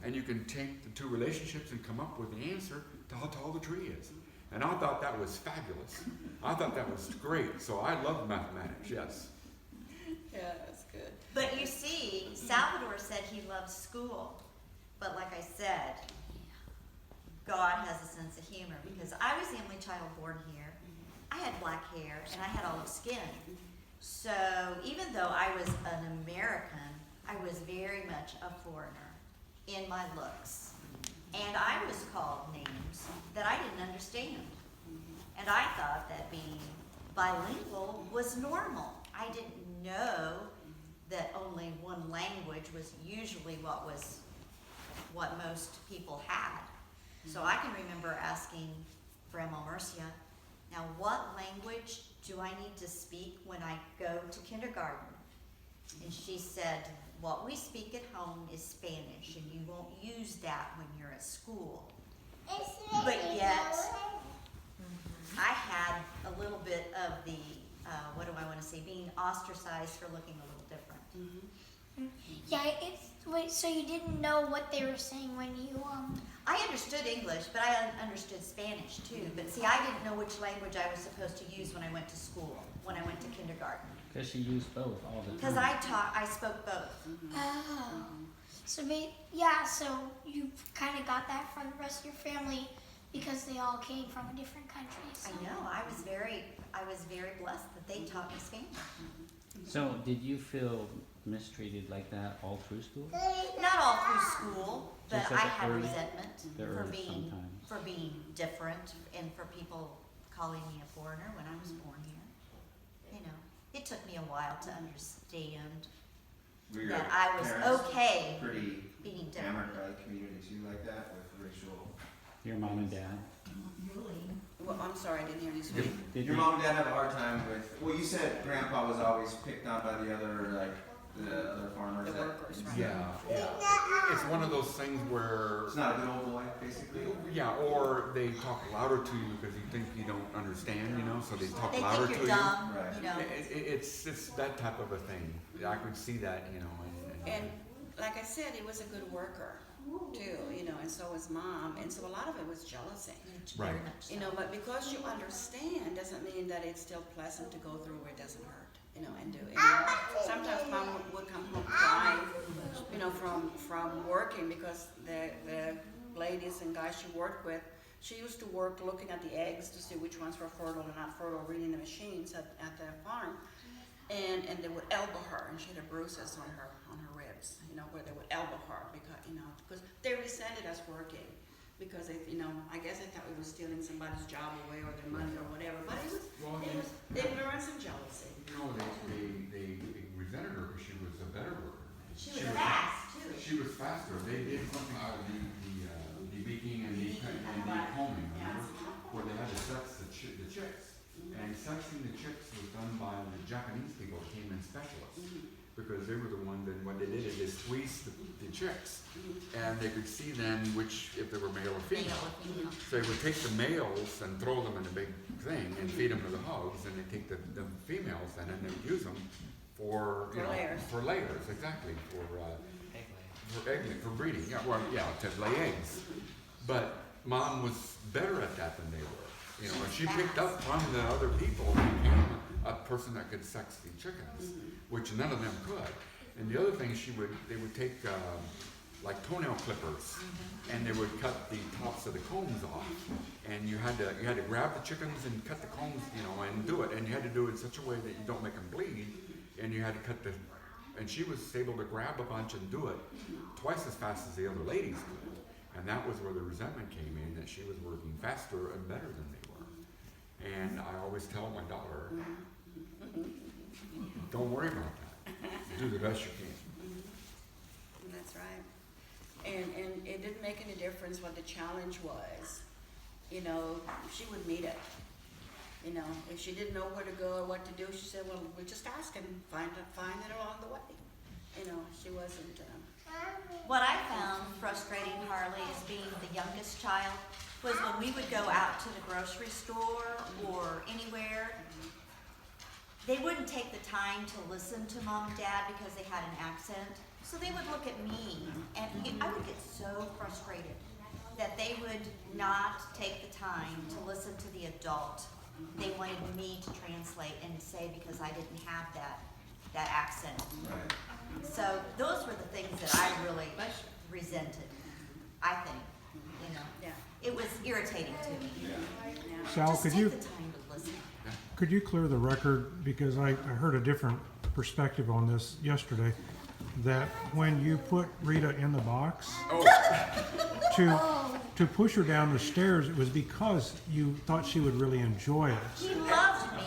Speaker 7: and you can take the two relationships and come up with the answer to how tall the tree is. And I thought that was fabulous. I thought that was great. So I love mathematics, yes.
Speaker 1: Yeah, that's good.
Speaker 6: But you see, Salvador said he loves school. But like I said, God has a sense of humor, because I was the only child born here. I had black hair and I had olive skin. So even though I was an American, I was very much a foreigner in my looks. And I was called names that I didn't understand. And I thought that being bilingual was normal. I didn't know that only one language was usually what most people had. So I can remember asking Grandma Murcia, now what language do I need to speak when I go to kindergarten? And she said, what we speak at home is Spanish, and you won't use that when you're at school. But yet, I had a little bit of the, what do I want to say, being ostracized for looking a little different.
Speaker 4: Yeah, wait, so you didn't know what they were saying when you,
Speaker 6: I understood English, but I understood Spanish too. But see, I didn't know which language I was supposed to use when I went to school, when I went to kindergarten.
Speaker 3: Because she used both all the time.
Speaker 6: Because I spoke both.
Speaker 4: oh. So, yeah, so you kind of got that from the rest of your family because they all came from a different country. So.
Speaker 6: I know, I was very blessed that they taught me Spanish.
Speaker 3: So, did you feel mistreated like that all through school?
Speaker 6: Not all through school, but
Speaker 3: Just at
Speaker 6: I
Speaker 3: the
Speaker 6: had
Speaker 3: early-
Speaker 6: resentment
Speaker 3: the
Speaker 6: for
Speaker 3: early
Speaker 6: being
Speaker 3: sometimes.
Speaker 6: different and for people calling me a foreigner when I was born here. You know, it took me a while to understand
Speaker 11: Were your
Speaker 6: that I was
Speaker 11: parents
Speaker 6: okay
Speaker 11: pretty
Speaker 6: being different.
Speaker 11: hammered by the community too, like that, with racial?
Speaker 3: Your mom and dad?
Speaker 1: Well, I'm sorry, I didn't hear you speak.
Speaker 3: Did
Speaker 11: Your
Speaker 3: you?
Speaker 11: mom and dad have a hard time with, well, you said grandpa was always picked on by the other farmers.
Speaker 1: The
Speaker 11: that-
Speaker 1: workers, right?
Speaker 7: Yeah. It's one of those things where,
Speaker 11: It's not a good old boy, basically.
Speaker 7: yeah, or they talk louder to you because you think you don't understand, you know, so they talk
Speaker 6: They
Speaker 7: louder
Speaker 6: think
Speaker 7: to
Speaker 6: you're
Speaker 7: you.
Speaker 6: dumb,
Speaker 11: Right.
Speaker 6: you know.
Speaker 7: It's that type of a thing. I could see that, you know.
Speaker 1: And like I said, he was a good worker too, you know, and so was mom. And so a lot of it was jealousy.
Speaker 7: Right.
Speaker 6: Very much so.
Speaker 1: You know, but because you understand doesn't mean that it's still pleasant to go through where it doesn't hurt, you know, and do it. You know, sometimes mom would come home crying, you know, from working because the ladies and guys she worked with, she used to work looking at the eggs to see which ones were fertile and not fertile, reading the machines at the farm. And they would elbow her, and she had bruises on her ribs, you know, where they would elbow her because they resented us working, because they, you know, I guess they thought we were stealing somebody's job away or their money or whatever. But it was ignorance and jealousy.
Speaker 7: You know, they resented her because she was a better worker.
Speaker 6: She was fast too.
Speaker 7: She was faster. They did something called the beaking and the combing, remember? Where they had to sex the chicks. And sexing the chicks was done by the Japanese people who came in specialists. because they were the one, then what they did is they squeezed the chicks, and they could see then which, if they were male or female. So they would take the males and throw them in a big thing and feed them to the hogs, and they take the females then and they would use them for, you know,
Speaker 1: layers.
Speaker 7: for layers, exactly, for for breeding, yeah, well, yeah, to lay eggs. But Mom was better at that than they were. You know, and she picked up from the other people and became a person that could sex the chickens, which none of them could. And the other thing they would take like toenail clippers, and they would cut the tops of the combs off. And you had to grab the chickens and cut the combs, you know, and do it. And you had to do it in such a way that you don't make them bleed. And you had to cut and she was able to grab a bunch and do it twice as fast as the other ladies could. And that was where the resentment came in, that she was working faster and better than they were. And I always tell my daughter, don't worry about that. Do the best you can.
Speaker 1: That's right. And it didn't make any difference what the challenge was. You know, she would meet it. You know, if she didn't know where to go or what to do, she said, well, we just ask and find it along the way. You know, she wasn't...
Speaker 6: What I found frustrating, Harley, as being the youngest child, was when we would go out to the grocery store or anywhere, they wouldn't take the time to listen to Mom and Dad because they had an accent. So they would look at me, and I would get so frustrated that they would not take the time to listen to the adult. They wanted me to translate and say because I didn't have that accent.
Speaker 11: Right.
Speaker 6: So those were the things that I really resented, I think, you know.
Speaker 1: Yeah.
Speaker 6: It was irritating to me.
Speaker 1: Yeah.
Speaker 9: Sal,
Speaker 6: Just take the time to listen.
Speaker 9: could you clear the record, because I heard a different perspective on this yesterday, that when you put Rita in the box to push her down the stairs, it was because you thought she would really enjoy it.
Speaker 6: He loved me.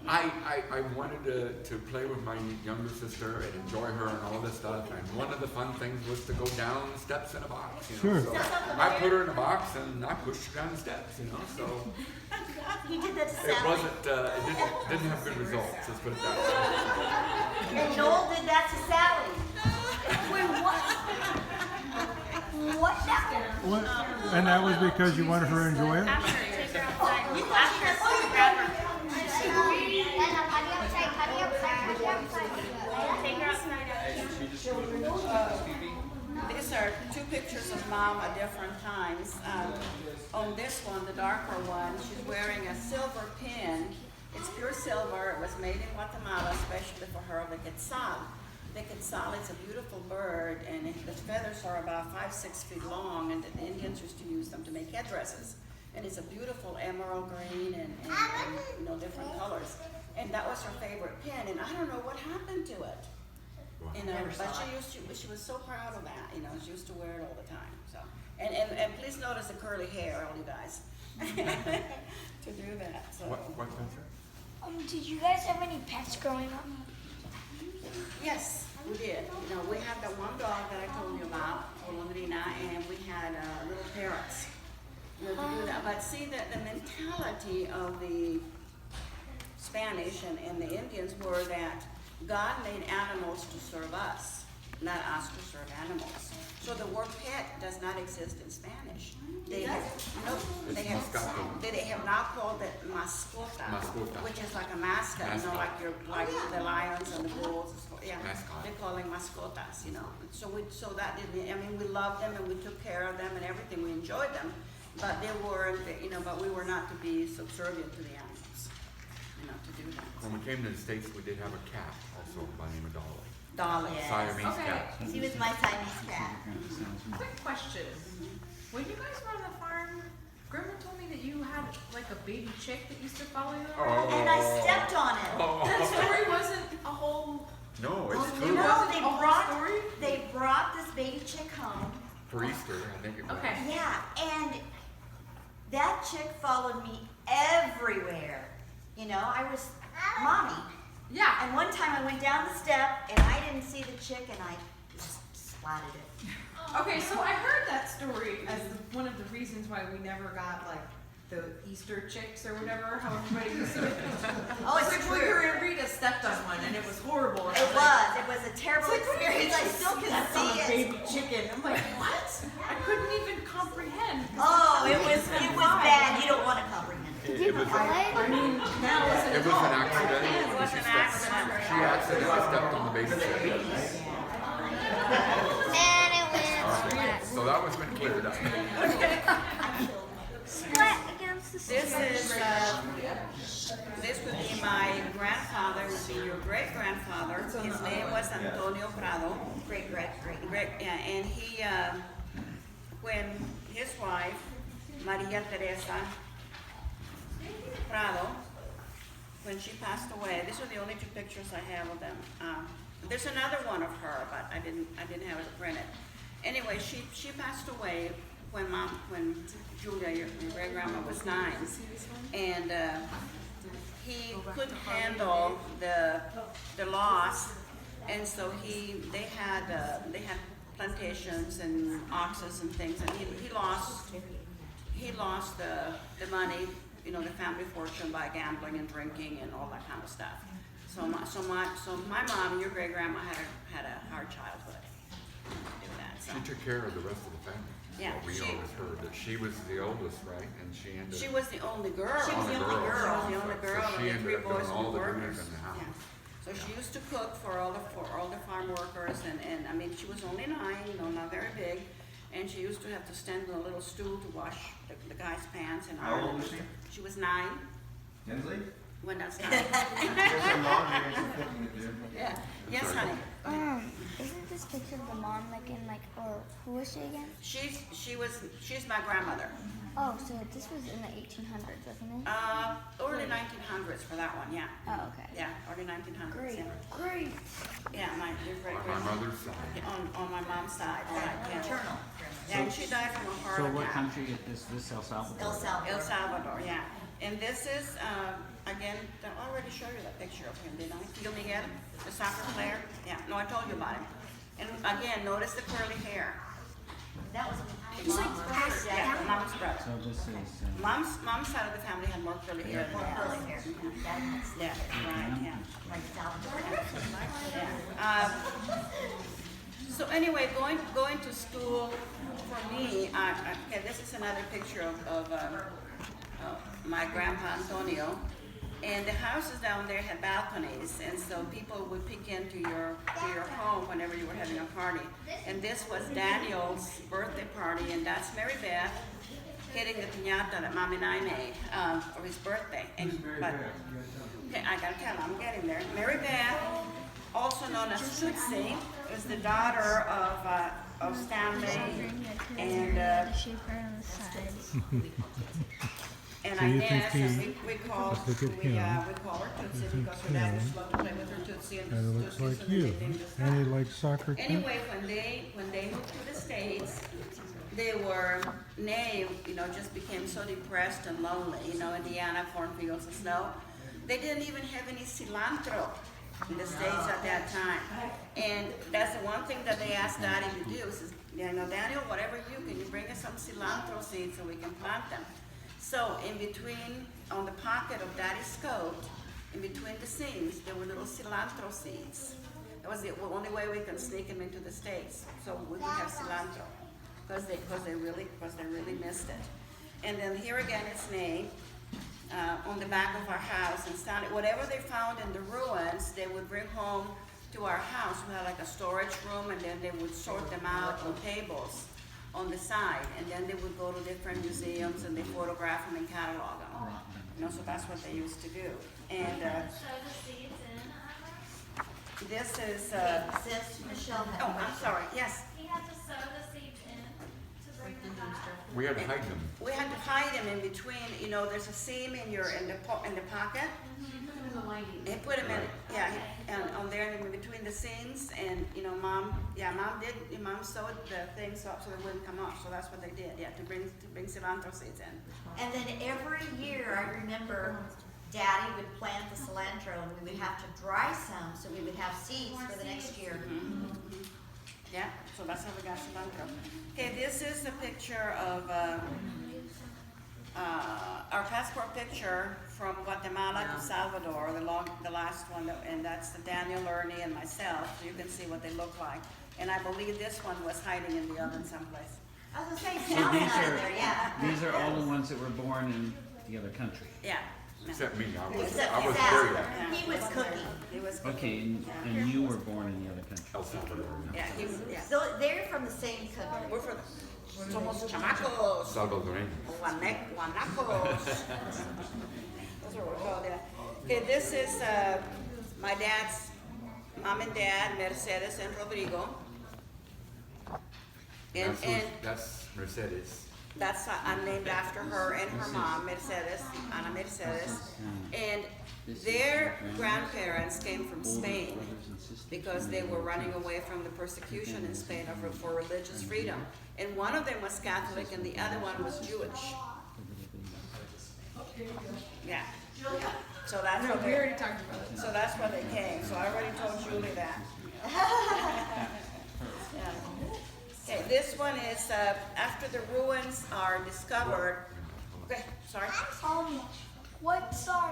Speaker 7: I wanted to play with my younger sister and enjoy her and all this stuff, and one of the fun things was to go down the steps in a box, you know.
Speaker 9: Sure.
Speaker 7: So I put her in a box and I pushed her down the steps, you know, so
Speaker 6: He did that to
Speaker 7: it
Speaker 6: Sally.
Speaker 7: wasn't, it didn't have good results, let's put it that way.
Speaker 6: And Noel did that to Sally.
Speaker 4: Wait, what? What now?
Speaker 9: What? And that was because you wanted her to enjoy it?
Speaker 5: After, take her outside. After, grab her. Take her outside.
Speaker 1: These are two pictures of Mom at different times. On this one, the darker one, she's wearing a silver pin. It's pure silver. It was made in Guatemala, especially for her, the quetzal. The quetzal is a beautiful bird, and the feathers are about 5-6 feet long, and the Indians used to use them to make headdresses. And it's a beautiful emerald green and you know, different colors. And that was her favorite pin, and I don't know what happened to it. You know, but she was so proud of that. You know, she used to wear it all the time. So, and please notice the curly hair, all you guys, to do that. So.
Speaker 7: What Spencer?
Speaker 4: Did you guys have any pets growing up?
Speaker 1: Yes, we did. You know, we had the one dog that I told you about, Olondrina, and we had little parrots. You know, to do that. But see, the mentality of the Spanish and the Indians were that God made animals to serve us, not us to serve animals. So the word pet does not exist in Spanish. They have now called it mascota, which is like a mascot, you know, like the lions and the bulls. Yeah,
Speaker 7: Mascot.
Speaker 1: they're calling mascotas, you know. So that didn't. I mean, we loved them and we took care of them and everything. We enjoyed them, but they weren't, you know. But we were not to be subservient to the animals, you know, to do that.
Speaker 7: When we came to the States, we did have a cat also by the name of Dolly.
Speaker 1: Dolly.
Speaker 6: Yes.
Speaker 7: Siamese
Speaker 2: Okay.
Speaker 7: cat.
Speaker 6: She was my Siamese cat.
Speaker 2: Quick question. When you guys were on the farm, Grandma told me that you had like a baby chick that used to follow you around.
Speaker 6: And I stepped on it.
Speaker 2: That story wasn't a whole...
Speaker 7: No, it's
Speaker 2: Oh,
Speaker 7: true.
Speaker 2: no.
Speaker 6: No, they brought this baby chick home.
Speaker 7: For Easter, I think it was.
Speaker 2: Okay.
Speaker 6: Yeah, and that chick followed me everywhere. You know, I was mommy.
Speaker 2: Yeah.
Speaker 6: And one time I went down the step and I didn't see the chick and I just splatted it.
Speaker 2: Okay, so I heard that story as one of the reasons why we never got like the Easter chicks or whatever, how everybody used to.
Speaker 6: Oh, it's
Speaker 2: like
Speaker 6: true.
Speaker 2: Rita stepped on one and it was horrible. And
Speaker 6: It
Speaker 2: I'm like,
Speaker 6: was a terrible experience. I still can
Speaker 2: stepped on
Speaker 6: see
Speaker 2: a
Speaker 6: it.
Speaker 2: baby chicken. I'm like, what? I couldn't even comprehend.
Speaker 6: Oh, it was bad. You don't want to comprehend it.
Speaker 7: It was,
Speaker 2: I mean, now as an
Speaker 7: it was
Speaker 2: adult,
Speaker 7: an accident.
Speaker 1: It was an accident.
Speaker 7: She accidentally stepped on the baby chicken.
Speaker 5: And it went
Speaker 7: So that was been cleared up.
Speaker 5: flat against the
Speaker 1: This is, this would be my grandfather, would be your great-grandfather. His name was Antonio Prado.
Speaker 6: Great.
Speaker 1: Yeah, and he, when his wife, Maria Teresa Prado, when she passed away, these are the only two pictures I have of them. There's another one of her, but I didn't have it printed. Anyway, she passed away when Julia, your great-grandma, was 9, and he couldn't handle the loss, and so they had plantations and oxes and things, and he lost the money, the family fortune by gambling and drinking and all that kind of stuff. So my mom, your great grandma, had a hard childhood. Do that. So.
Speaker 7: She took care of the rest of the family.
Speaker 1: Yeah,
Speaker 7: What we always heard that she was the oldest, right? And she ended.
Speaker 1: She was the only girl.
Speaker 6: She was the only girl.
Speaker 1: She was the only girl,
Speaker 7: So she
Speaker 1: and the 3
Speaker 7: ended up
Speaker 1: boys
Speaker 7: doing all
Speaker 1: were
Speaker 7: the
Speaker 1: workers.
Speaker 7: duties in the house.
Speaker 1: Yeah. So she used to cook for all the farm workers, and I mean, she was only 9, not very big, and she used to have to stand on a little stool to wash the guy's pants and
Speaker 11: How
Speaker 1: iron.
Speaker 11: old was she?
Speaker 1: She was 9
Speaker 11: Kinsley?
Speaker 1: when that's time.
Speaker 11: There's some laundry and some cooking to do.
Speaker 1: Yeah. Yes, honey.
Speaker 5: isn't this picture of the mom like in like, or who was she again?
Speaker 1: She's my grandmother.
Speaker 5: Oh, so this was in the 1800s, wasn't it?
Speaker 1: Early 1900s for that one, yeah.
Speaker 5: Oh, okay.
Speaker 1: Yeah, early 1900s.
Speaker 5: Great,
Speaker 1: Yeah,
Speaker 5: great.
Speaker 1: yeah, your great
Speaker 7: On my
Speaker 1: grandma.
Speaker 7: mother's side.
Speaker 1: On my mom's side, right, yeah.
Speaker 6: Maternal.
Speaker 1: Yeah, and she died from a heart
Speaker 3: So
Speaker 1: attack.
Speaker 3: what country is this, El Salvador?
Speaker 6: El Salvador.
Speaker 1: El Salvador, yeah. And this is, again, I already showed you that picture of him, didn't I? Tio Miguel, the soccer player. Yeah, no, I told you about him. And again, notice the curly hair.
Speaker 6: That was
Speaker 1: It's
Speaker 6: mom's brother.
Speaker 1: Yeah, mom's brother.
Speaker 3: So this is,
Speaker 1: Mom's side of the family had more curly hair than
Speaker 6: More
Speaker 1: dad's.
Speaker 6: curly hair. That is
Speaker 1: Yeah, right, yeah.
Speaker 6: like Salvador.
Speaker 1: Yeah. So anyway, going to school for me, okay, this is another picture of my grandpa Antonio. And the houses down there had balconies, and so people would peek into your home whenever you were having a party. And this was Daniel's birthday party, and that's Mary Beth hitting the piñata that Mom and I made for his birthday. Okay, I gotta tell, I'm getting there. Mary Beth, also known as Tootsie, is the daughter of Stanley and
Speaker 5: shape her on the side.
Speaker 1: and
Speaker 9: So you think
Speaker 1: Inez, and
Speaker 9: he-
Speaker 1: we call
Speaker 9: Look at
Speaker 1: we
Speaker 9: him.
Speaker 1: call her Tootsie because her dad was loved to play with her Tootsie and
Speaker 9: And it looks
Speaker 1: Tootsie,
Speaker 9: like
Speaker 1: so they
Speaker 9: you.
Speaker 1: named us
Speaker 9: And he
Speaker 1: that.
Speaker 9: likes soccer too?
Speaker 1: Anyway, when they moved to the States, they were named, just became so depressed and lonely, Indiana, cornfields and snow. They didn't even have any cilantro in the States at that time. And that's the one thing that they asked Daddy to do, is, Daniel, whatever can you bring us some cilantro seeds so we can plant them? So in between, on the pocket of Daddy's coat, in between the seams, there were little cilantro seeds. That was the only way we could sneak them into the States, so we could have cilantro, because they really missed it. And then here again, it's named on the back of our house, and whatever they found in the ruins, they would bring home to our house. We had like a storage room, and then they would sort them out on tables on the side, and then they would go to different museums and they photograph them and catalog them. So that's what they used to do. And this is,
Speaker 6: Sis, Michelle had.
Speaker 1: oh, I'm sorry, yes.
Speaker 12: He had to sew the seeds in to bring them back.
Speaker 7: We had to hide them.
Speaker 1: We had to hide them in between, there's a seam in the pocket. He put them in, and on there in between the seams, and Mom sewed the things up so they wouldn't come off. So that's what they did, to bring cilantro seeds in.
Speaker 6: And then every year, I remember Daddy would plant the cilantro, and we would have to dry some, so we would have seeds for the next year.
Speaker 1: Yeah, so that's how we got cilantro. Okay, this is a picture of our passport picture from Guatemala to Salvador, the last one, and that's the Daniel, Ernie, and myself, so you can see what they look like. And I believe this one was hiding in the oven someplace.
Speaker 6: I was gonna say,
Speaker 3: So
Speaker 6: Sal's
Speaker 3: these
Speaker 6: not in
Speaker 3: are,
Speaker 6: there, yeah.
Speaker 3: these are all the ones that were born in the other country.
Speaker 1: Yeah.
Speaker 7: Except me, I was
Speaker 6: Except
Speaker 7: very
Speaker 6: Sal,
Speaker 7: young.
Speaker 6: he was cooking.
Speaker 1: It was
Speaker 3: Okay, and you were born in the other country.
Speaker 7: El Salvador.
Speaker 1: Yeah, he was, yeah.
Speaker 6: So they're from the same country.
Speaker 1: We're for the, somos chamacos.
Speaker 7: Salvadoreños.
Speaker 1: Guanacos. That's what we're called, yeah. Okay, this is my dad's mom and dad, Mercedes and Rodrigo. And
Speaker 7: That's Mercedes.
Speaker 1: that's, I'm named after her and her mom, Mercedes, Ana Mercedes. And their grandparents came from Spain because they were running away from the persecution in Spain for religious freedom. And one of them was Catholic and the other one was Jewish. Yeah. So that's what
Speaker 2: We already talked about it.
Speaker 1: so that's where they came. So I already told Julie that. Yeah. Okay, this one is after the ruins are discovered. Okay, sorry.
Speaker 4: What's some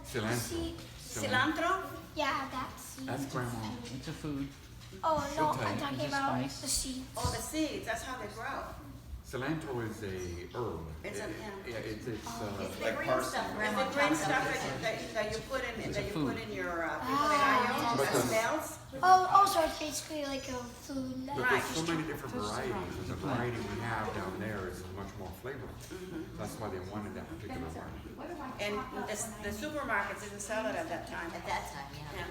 Speaker 7: Cilantro.
Speaker 1: Cilantro?
Speaker 4: Yeah, that's seed.
Speaker 7: That's grandma.
Speaker 3: It's a food.
Speaker 4: Oh no,
Speaker 7: She'll tell
Speaker 4: I'm
Speaker 7: you.
Speaker 4: talking
Speaker 3: It's a
Speaker 4: about
Speaker 3: spice.
Speaker 4: the seeds.
Speaker 1: Oh, the seeds. That's how they grow.
Speaker 7: Cilantro is a herb.
Speaker 1: It's an
Speaker 7: Yeah, it's
Speaker 6: It's the
Speaker 11: Like
Speaker 6: green
Speaker 11: parsley.
Speaker 6: stuff
Speaker 1: It's
Speaker 6: grandma
Speaker 1: the green
Speaker 6: chops up.
Speaker 1: stuff that you put in
Speaker 3: It's a
Speaker 1: that you
Speaker 3: food.
Speaker 1: put in your pico de gallo
Speaker 7: But
Speaker 1: that
Speaker 7: the-
Speaker 1: smells.
Speaker 4: Oh, so it's basically like a food.
Speaker 7: But
Speaker 1: Right.
Speaker 7: there's so many different varieties, and the variety we have down there is much more flavorful. That's why they wanted that particular one.
Speaker 1: And the supermarkets didn't sell it at that time.
Speaker 6: At that time, yeah.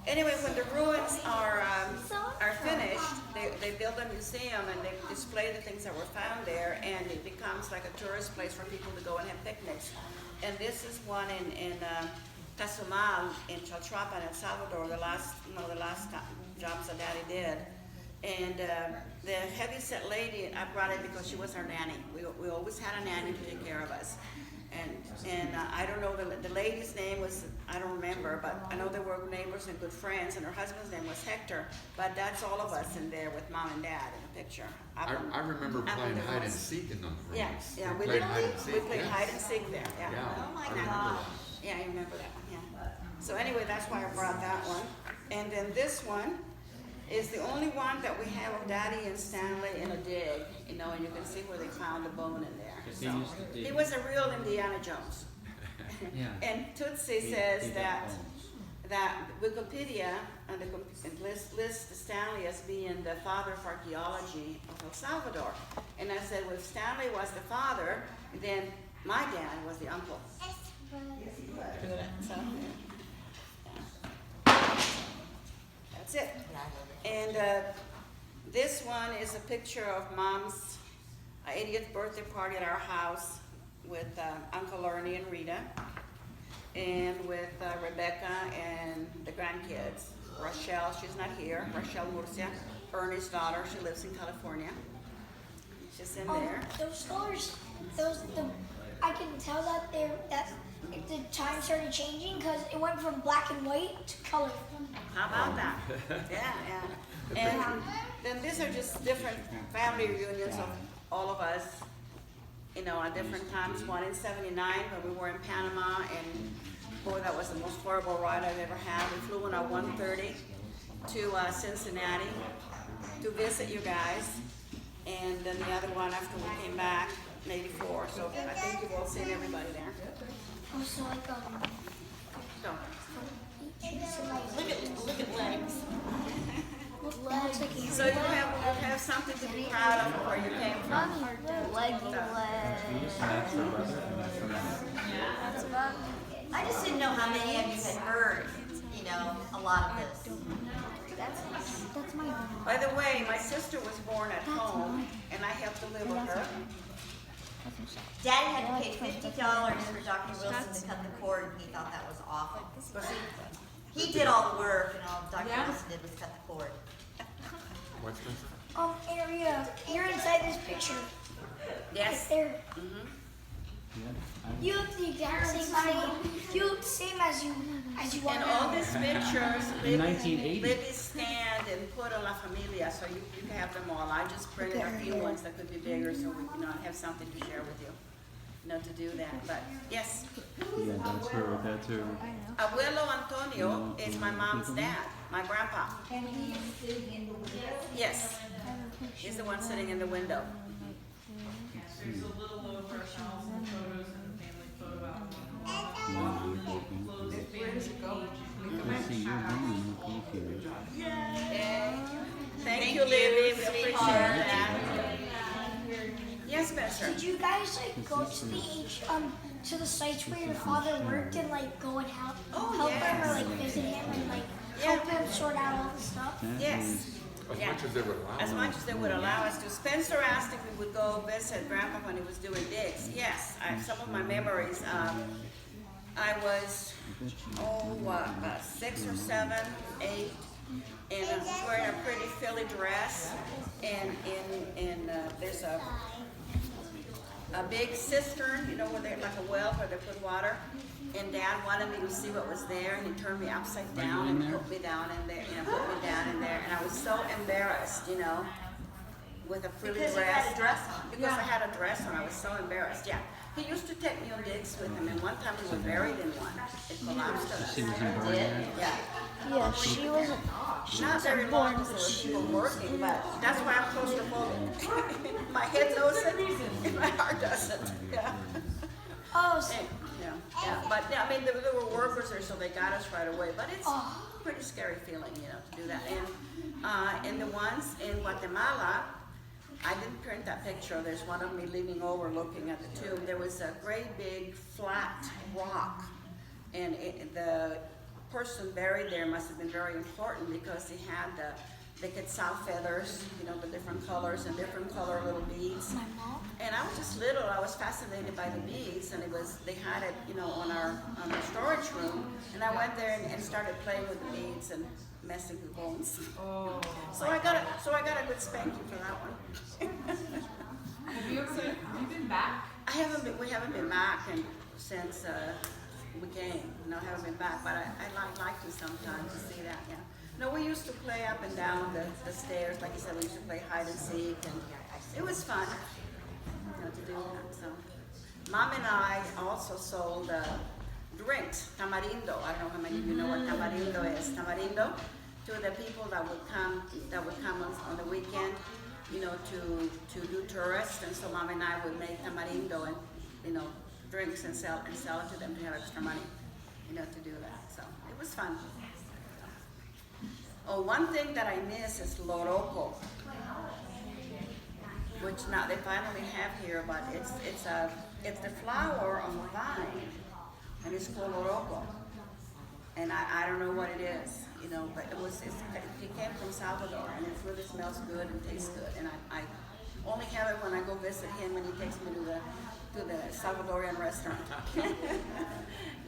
Speaker 1: Anyway, when the ruins are finished, they build a museum and they display the things that were found there, and it becomes like a tourist place for people to go and have picnics. And this is one in Tazumal in Chalchuapan, El Salvador, one of the last jobs that Daddy did. And the heavyset lady, I brought it because she was our nanny. We always had a nanny to take care of us. And I don't know, the lady's name was, I don't remember, but I know they were neighbors and good friends, and her husband's name was Hector. But that's all of us in there with mom and dad in the picture.
Speaker 7: I remember playing hide and seek in those rooms.
Speaker 1: Yeah, yeah, we
Speaker 7: played
Speaker 1: did.
Speaker 7: hide and seek.
Speaker 1: We played
Speaker 7: yes.
Speaker 1: hide and seek there, yeah.
Speaker 7: Yeah,
Speaker 6: Oh my
Speaker 7: I remember
Speaker 6: gosh.
Speaker 7: that.
Speaker 1: Yeah, you remember that one, yeah. So anyway, that's why I brought that one. And then this one is the only one that we have of Daddy and Stanley in a dig, and you can see where they found the bone in there.
Speaker 3: Because they
Speaker 1: So,
Speaker 3: used to dig.
Speaker 1: he was a real Indiana Jones.
Speaker 3: Yeah.
Speaker 1: And Tootsie
Speaker 3: They-
Speaker 1: says
Speaker 3: they got
Speaker 1: that
Speaker 3: bones.
Speaker 1: Wikipedia lists Stanley as being the father of archaeology of El Salvador. And I said, well, if Stanley was the father, then my dad was the uncle. So, that's it. And this one is a picture of Mom's 80th birthday party at our house with Uncle Ernie and Rita, and with Rebecca and the grandkids. Rochelle, she's not here. Rochelle Murcia, Ernie's daughter. She lives in California. She's in there.
Speaker 4: Those colors, I can tell that the time started changing because it went from black and white to color.
Speaker 1: How about that? Yeah, yeah. And then these are just different family reunions of all of us, at different times. One in '79 when we were in Panama, and boy, that was the most horrible ride I've ever had. We flew in our 130 to Cincinnati to visit you guys, and then the other one after we came back in '84. So I think you've all seen everybody there.
Speaker 4: Also like
Speaker 1: So,
Speaker 6: Look at legs.
Speaker 1: so you have something to be proud of where you came from.
Speaker 6: I just didn't know how many of you had heard, a lot of this.
Speaker 5: That's my
Speaker 1: By the way, my sister was born at home, and I helped to live with her.
Speaker 6: Daddy had to pay $50 for Dr. Wilson to cut the cord, and he thought that was awful. He did all the work, and all Dr. Wilson did was cut the cord.
Speaker 7: What's this?
Speaker 4: Area, you're inside this picture.
Speaker 1: Yes.
Speaker 4: Right there. You look the exact same name. You look the same as you are
Speaker 1: And
Speaker 4: now.
Speaker 1: all these pictures,
Speaker 3: In 1980.
Speaker 1: Libby scanned and put on La Familia, so you can have them all. I just printed a few ones that could be bigger, so we, have something to share with you. To do that, but yes.
Speaker 3: Yeah, that's her.
Speaker 1: Abuelo Antonio is my mom's dad, my grandpa.
Speaker 6: And he is sitting in the window?
Speaker 1: Yes, he's the one sitting in the window.
Speaker 2: There's a little over 1,000 photos in the family photo album.
Speaker 1: Where does it go?
Speaker 3: Let's see, you're bringing the cookies.
Speaker 1: Yay. Thank you, Libby, we appreciate that. Yes, Spencer.
Speaker 4: Did you guys go to to the sites where your father worked and go and help him or visit him and help him sort out all the stuff?
Speaker 1: Yes.
Speaker 7: As much as they would allow.
Speaker 1: As much as they would allow us to. Spencer asked if we would go visit Grandpa when he was doing digs. Yes, some of my memories. I was 6 or 7, 8, and I was wearing a pretty Philly dress, and there's a big cistern, where they like a well where they put water. And Dad wanted me to see what was there, and he turned me upside down and put me down in there, and I was so embarrassed, with a frilly
Speaker 6: Because
Speaker 1: dress.
Speaker 6: you had a dress on.
Speaker 1: Because I had a dress on, I was so embarrassed. Yeah, he used to take me on digs with him, and one time we were buried in one. It collapsed on us.
Speaker 3: She was in Berlin.
Speaker 1: Yeah.
Speaker 5: Yeah, she wasn't.
Speaker 1: Not very long because there were people working, but that's why I'm claustrophobic. My head knows it, and my heart doesn't. Yeah.
Speaker 4: Oh, so
Speaker 1: But I mean, there were workers there, so they got us right away. But it's a pretty scary feeling, to do that. And the ones in Guatemala, I didn't print that picture. There's one of me leaning over, looking at the tomb. There was a great big flat rock, and the person buried there must have been very important because he had the quetzal feathers, the different colors and different color little beads. And I was just little. I was fascinated by the beads, and they had it, on our storage room. And I went there and started playing with the beads and messing with bones.
Speaker 2: Oh.
Speaker 1: So I got a good spanking for that one.
Speaker 2: Have you been back?
Speaker 1: We haven't been back since we came. No, I haven't been back, but I like to sometimes to see that. Yeah. No, we used to play up and down the stairs. Like you said, we used to play hide and seek, and it was fun to do that. So, Mom and I also sold drinks, tamarindo. I don't know how many of you know what tamarindo is. Tamarindo to the people that would come on the weekend, to do tourists. And so Mom and I would make tamarindo and drinks and sell it to them to have extra money, to do that. So it was fun. Oh, one thing that I miss is loroco, which now they finally have here, but it's the flower on the vine, and it's called loroco. And I don't know what it is, but it came from Salvador, and it really smells good and tastes good. And I only have it when I go visit him, and he takes me to the Salvadorian restaurant.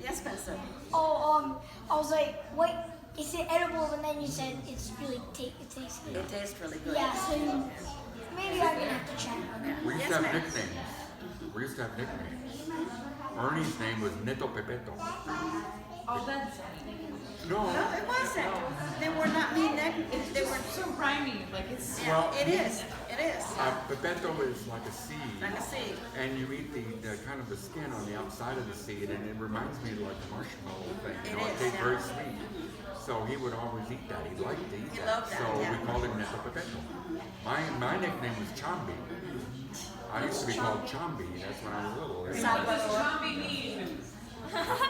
Speaker 1: Yes, Spencer.
Speaker 4: I was like, wait, is it edible? And then you said it tastes good.
Speaker 1: It tastes really good.
Speaker 4: Yeah, so maybe I'm gonna have to check on that.
Speaker 7: We used to have nicknames. Ernie's name was Nito Pepeto.
Speaker 2: Oh, that's
Speaker 1: No, it wasn't. They were not mean nicknames. They were
Speaker 2: so rhyming. It's
Speaker 1: Well, it is. It is.
Speaker 7: Pepeto is like a seed.
Speaker 1: Like a seed.
Speaker 7: And you eat the kind of the skin on the outside of the seed, and it reminds me of like a marshmallow thing. It tastes very sweet. So he would always eat that. He liked to eat
Speaker 1: He
Speaker 7: that.
Speaker 1: loved that,
Speaker 7: So
Speaker 1: yeah.
Speaker 7: we called him Neto Pepeto. My nickname was Chambi. I used to be called Chambi. That's when I was little.
Speaker 2: What does Chambi mean?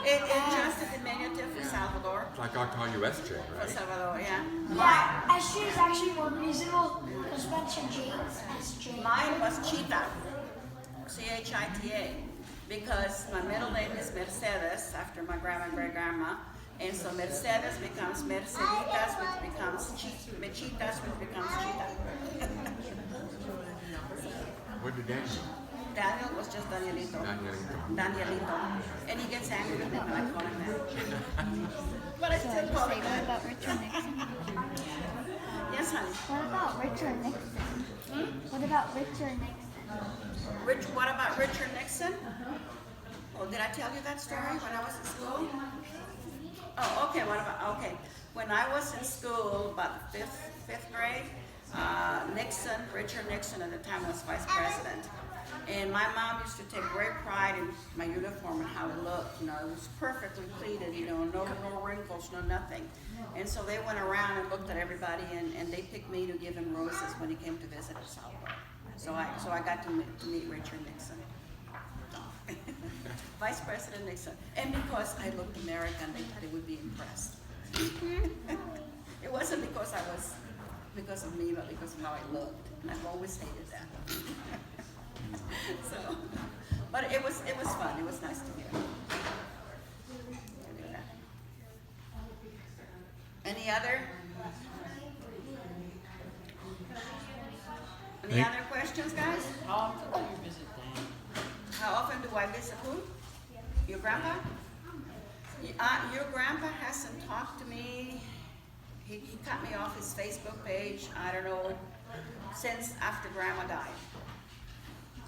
Speaker 1: It's just a diminutive for Salvador.
Speaker 7: Like I'll call you SJ,
Speaker 1: For
Speaker 7: right?
Speaker 1: Salvador, yeah.
Speaker 4: Yeah, SJ is actually more reasonable because Spencer James, SJ.
Speaker 1: Mine was Chita, Chita, because my middle name is Mercedes, after my grandma and great-grandma. And so Mercedes becomes Merceditas, which becomes Mechitas, which becomes Chita.
Speaker 7: What did Daniel?
Speaker 1: Daniel was just Danielito. Danielito. And he gets angry with me when I call him that. But I
Speaker 5: So I
Speaker 1: still
Speaker 5: just
Speaker 1: call
Speaker 5: say,
Speaker 1: him
Speaker 5: what
Speaker 1: that.
Speaker 5: about Richard Nixon?
Speaker 1: Yes, honey.
Speaker 5: What about Richard Nixon? What about Richard Nixon?
Speaker 1: What about Richard Nixon? did I tell you that story when I was in school? Oh, okay, okay. When I was in school, about fifth grade, Richard Nixon at the time was vice president. And my mom used to take great pride in my uniform and how it looked. You know, it was perfectly pleated, you know, no wrinkles, no nothing. And so they went around and looked at everybody, and they picked me to give him roses when he came to visit El Salvador. So I got to meet Richard Nixon. Vice President Nixon. And because I looked American, they thought he would be impressed. It wasn't because of me, but because of how I looked. And I've always hated that. So, but it was fun. It was nice to hear. Any other questions, guys?
Speaker 13: How often do you visit Dan?
Speaker 1: How often do I visit who? Your grandpa? Your grandpa hasn't talked to me. He cut me off his Facebook page, I don't know, since after Grandma died.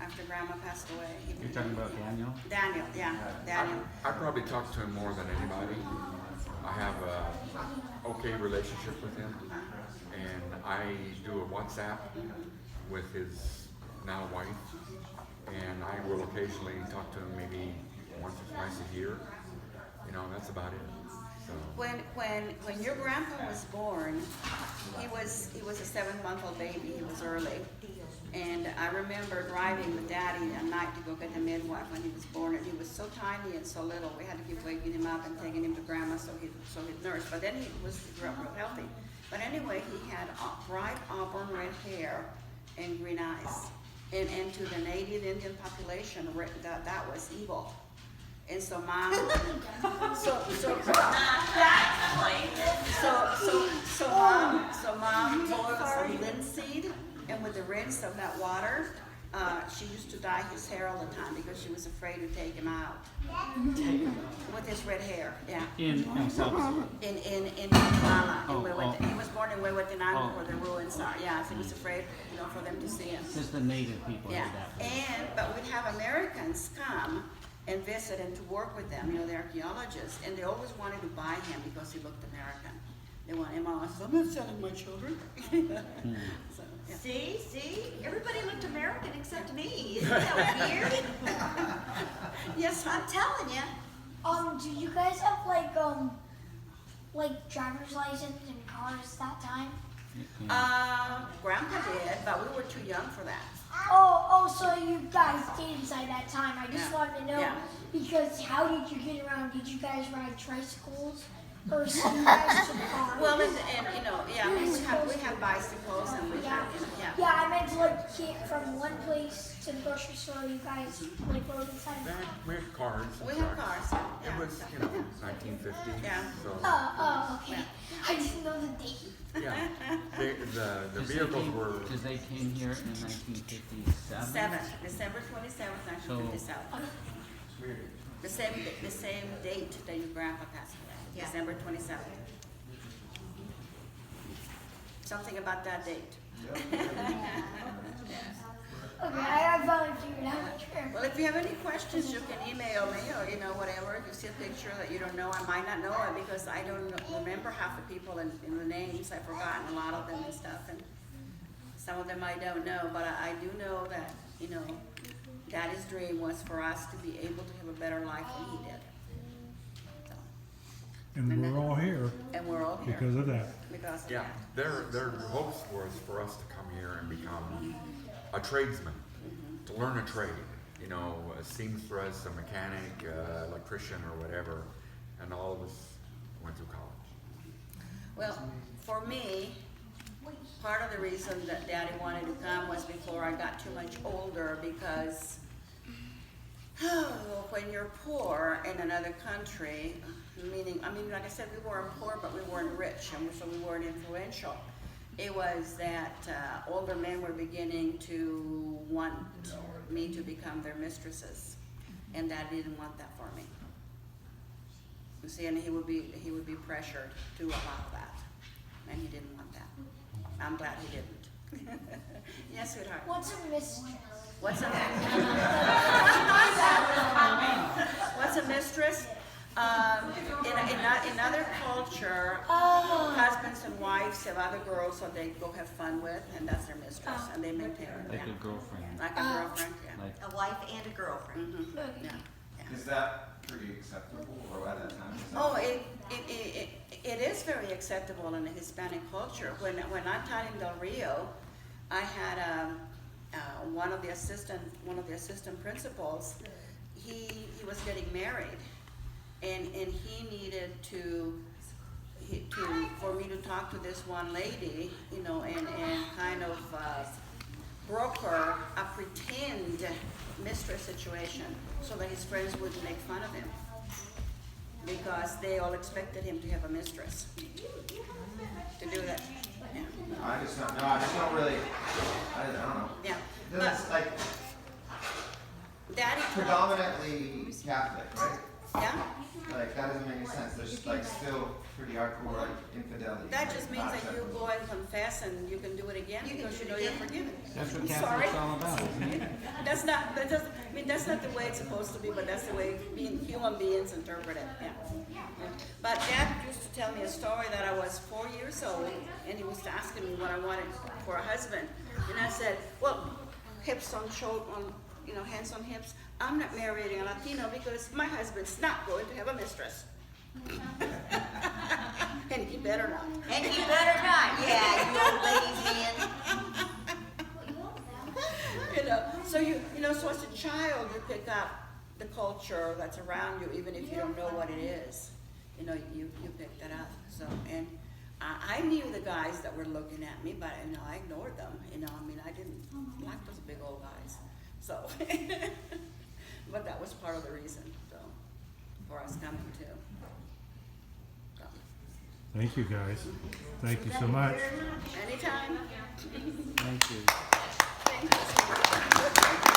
Speaker 1: After Grandma passed away.
Speaker 3: You're talking about Daniel?
Speaker 1: Daniel, yeah, Daniel.
Speaker 7: I probably talk to him more than anybody. I have a okay relationship with him, and I do a WhatsApp with his now wife, and I will occasionally talk to him maybe once or twice a year. You know, that's about it. So.
Speaker 1: When your grandpa was born, he was a 7-month-old baby. He was early, and I remember driving with Daddy at night to go get the midwife when he was born, and he was so tiny and so little. We had to keep waking him up and taking him to Grandma so he'd nurse. But then he grew up real healthy. But anyway, he had bright auburn red hair and green eyes, and to the native Indian population, that was evil. And so mom, mom boiled some linseed, and with the rinse of that water, she used to dye his hair all the time because she was afraid to take him out. With his red hair, yeah.
Speaker 3: In El Salvador?
Speaker 1: In Guatemala.
Speaker 3: Oh.
Speaker 1: He was born in Huehuetenango where the ruins are. Yeah, so he was afraid, you know, for them to see him.
Speaker 3: Since the native people did
Speaker 1: Yeah,
Speaker 3: that.
Speaker 1: but we'd have Americans come and visit and to work with them, you know, the archaeologists, and they always wanted to buy him because he looked American. They want him on. I'm not selling my children. So, yeah.
Speaker 6: See, everybody looked American except me. Isn't that weird?
Speaker 1: Yes,
Speaker 6: I'm telling you.
Speaker 4: Do you guys have like driver's license and cars that time?
Speaker 1: Grandpa did, but we were too young for that.
Speaker 4: Oh, so you guys stayed inside that time. I just wanted to know,
Speaker 1: Yeah.
Speaker 4: because how did you get around? Did you guys ride tricycles? Or some you guys took cars?
Speaker 1: Well, and you know, yeah, we have bicycles and we have, you know, yeah.
Speaker 4: Yeah, I meant to like get from one place to the grocery store. You guys like rode inside.
Speaker 7: We had cars.
Speaker 1: We have cars.
Speaker 7: It
Speaker 1: Yeah.
Speaker 7: was, 1950.
Speaker 1: Yeah.
Speaker 7: So,
Speaker 4: Oh, okay. I didn't know the date.
Speaker 7: yeah. The vehicles were.
Speaker 3: Because they came here in 1957?
Speaker 1: December 27th,
Speaker 3: So-
Speaker 1: 1957. The same date that your grandpa passed away.
Speaker 6: Yeah.
Speaker 1: December 27th. Something about that date.
Speaker 4: Okay, I finally figured out.
Speaker 1: Well, if you have any questions, you can email me or, you know, whatever. If you see a picture that you don't know, I might not know it because I don't remember half the people and the names. I've forgotten a lot of them and stuff. And some of them I don't know, but I do know that, you know, Daddy's dream was for us to be able to have a better life than he did. So,
Speaker 9: And we're all here
Speaker 1: and we're all here.
Speaker 9: because of that.
Speaker 1: Because of
Speaker 7: Yeah,
Speaker 1: that.
Speaker 7: their hopes was for us to come here and become a tradesman, to learn a trade. You know, a seamstress, a mechanic, electrician, or whatever, and all of us went to college.
Speaker 1: Well, for me, part of the reason that Daddy wanted to come was before I got too much older because when you're poor in another country, like I said, we weren't poor, but we weren't rich, and so we weren't influential. It was that older men were beginning to want me to become their mistresses, and Daddy didn't want that for me. You see, and he would be pressured to allow that, and he didn't want that. I'm glad he didn't. Yes, sweetheart.
Speaker 4: What's a mistress?
Speaker 1: What's a culture.
Speaker 4: Oh.
Speaker 1: Husbands and wives have other girls so they go have fun with, and that's their mistress, and they maintain it.
Speaker 3: Like
Speaker 1: Yeah.
Speaker 3: a girlfriend.
Speaker 1: Like a girlfriend, yeah.
Speaker 3: Like
Speaker 6: A wife and a girlfriend.
Speaker 1: Mhm. Yeah. Yeah.
Speaker 11: Is that pretty acceptable, or at that time? Is that-
Speaker 1: Oh, it is very acceptable in the Hispanic culture. When I taught in Del Rio, I had one of the assistant principals. He was getting married, and he needed for me to talk to this one lady, you know, and kind of broker a pretend mistress situation so that his friends wouldn't make fun of him, because they all expected him to have a mistress to do that. Yeah.
Speaker 11: I just don't really, I don't know.
Speaker 1: Yeah.
Speaker 11: It's like
Speaker 1: Daddy told,
Speaker 11: predominantly Catholic, right?
Speaker 1: yeah.
Speaker 11: Like, that doesn't make any sense. There's like still pretty hardcore like infidelity.
Speaker 1: That
Speaker 11: like,
Speaker 1: just means
Speaker 11: not
Speaker 1: that you
Speaker 11: acceptable.
Speaker 1: go and confess and you can do it again because you know you're forgiven.
Speaker 3: that's what
Speaker 1: Sorry.
Speaker 3: Catholic's all about, isn't it?
Speaker 1: That's not the way it's supposed to be, but that's the way being human beings interpret it, yeah. Yeah. But Dad used to tell me a story that I was 4 years old, and he was asking me what I wanted for a husband. And I said, well, hips on shoulder, hands on hips. I'm not marrying a Latino because my husband's not going to have a mistress. And he better not.
Speaker 6: And you better not, yeah, you old ladies man.
Speaker 1: So as a child, you pick up the culture that's around you, even if you don't know what it is. You know, you pick that up. So, and I knew the guys that were looking at me, but I ignored them. I didn't like those big old guys. So, but that was part of the reason. So, for us coming too. So.
Speaker 9: Thank you, guys. Thank you so much.
Speaker 1: Anytime.
Speaker 3: Thank you.
Speaker 1: Thank you so much.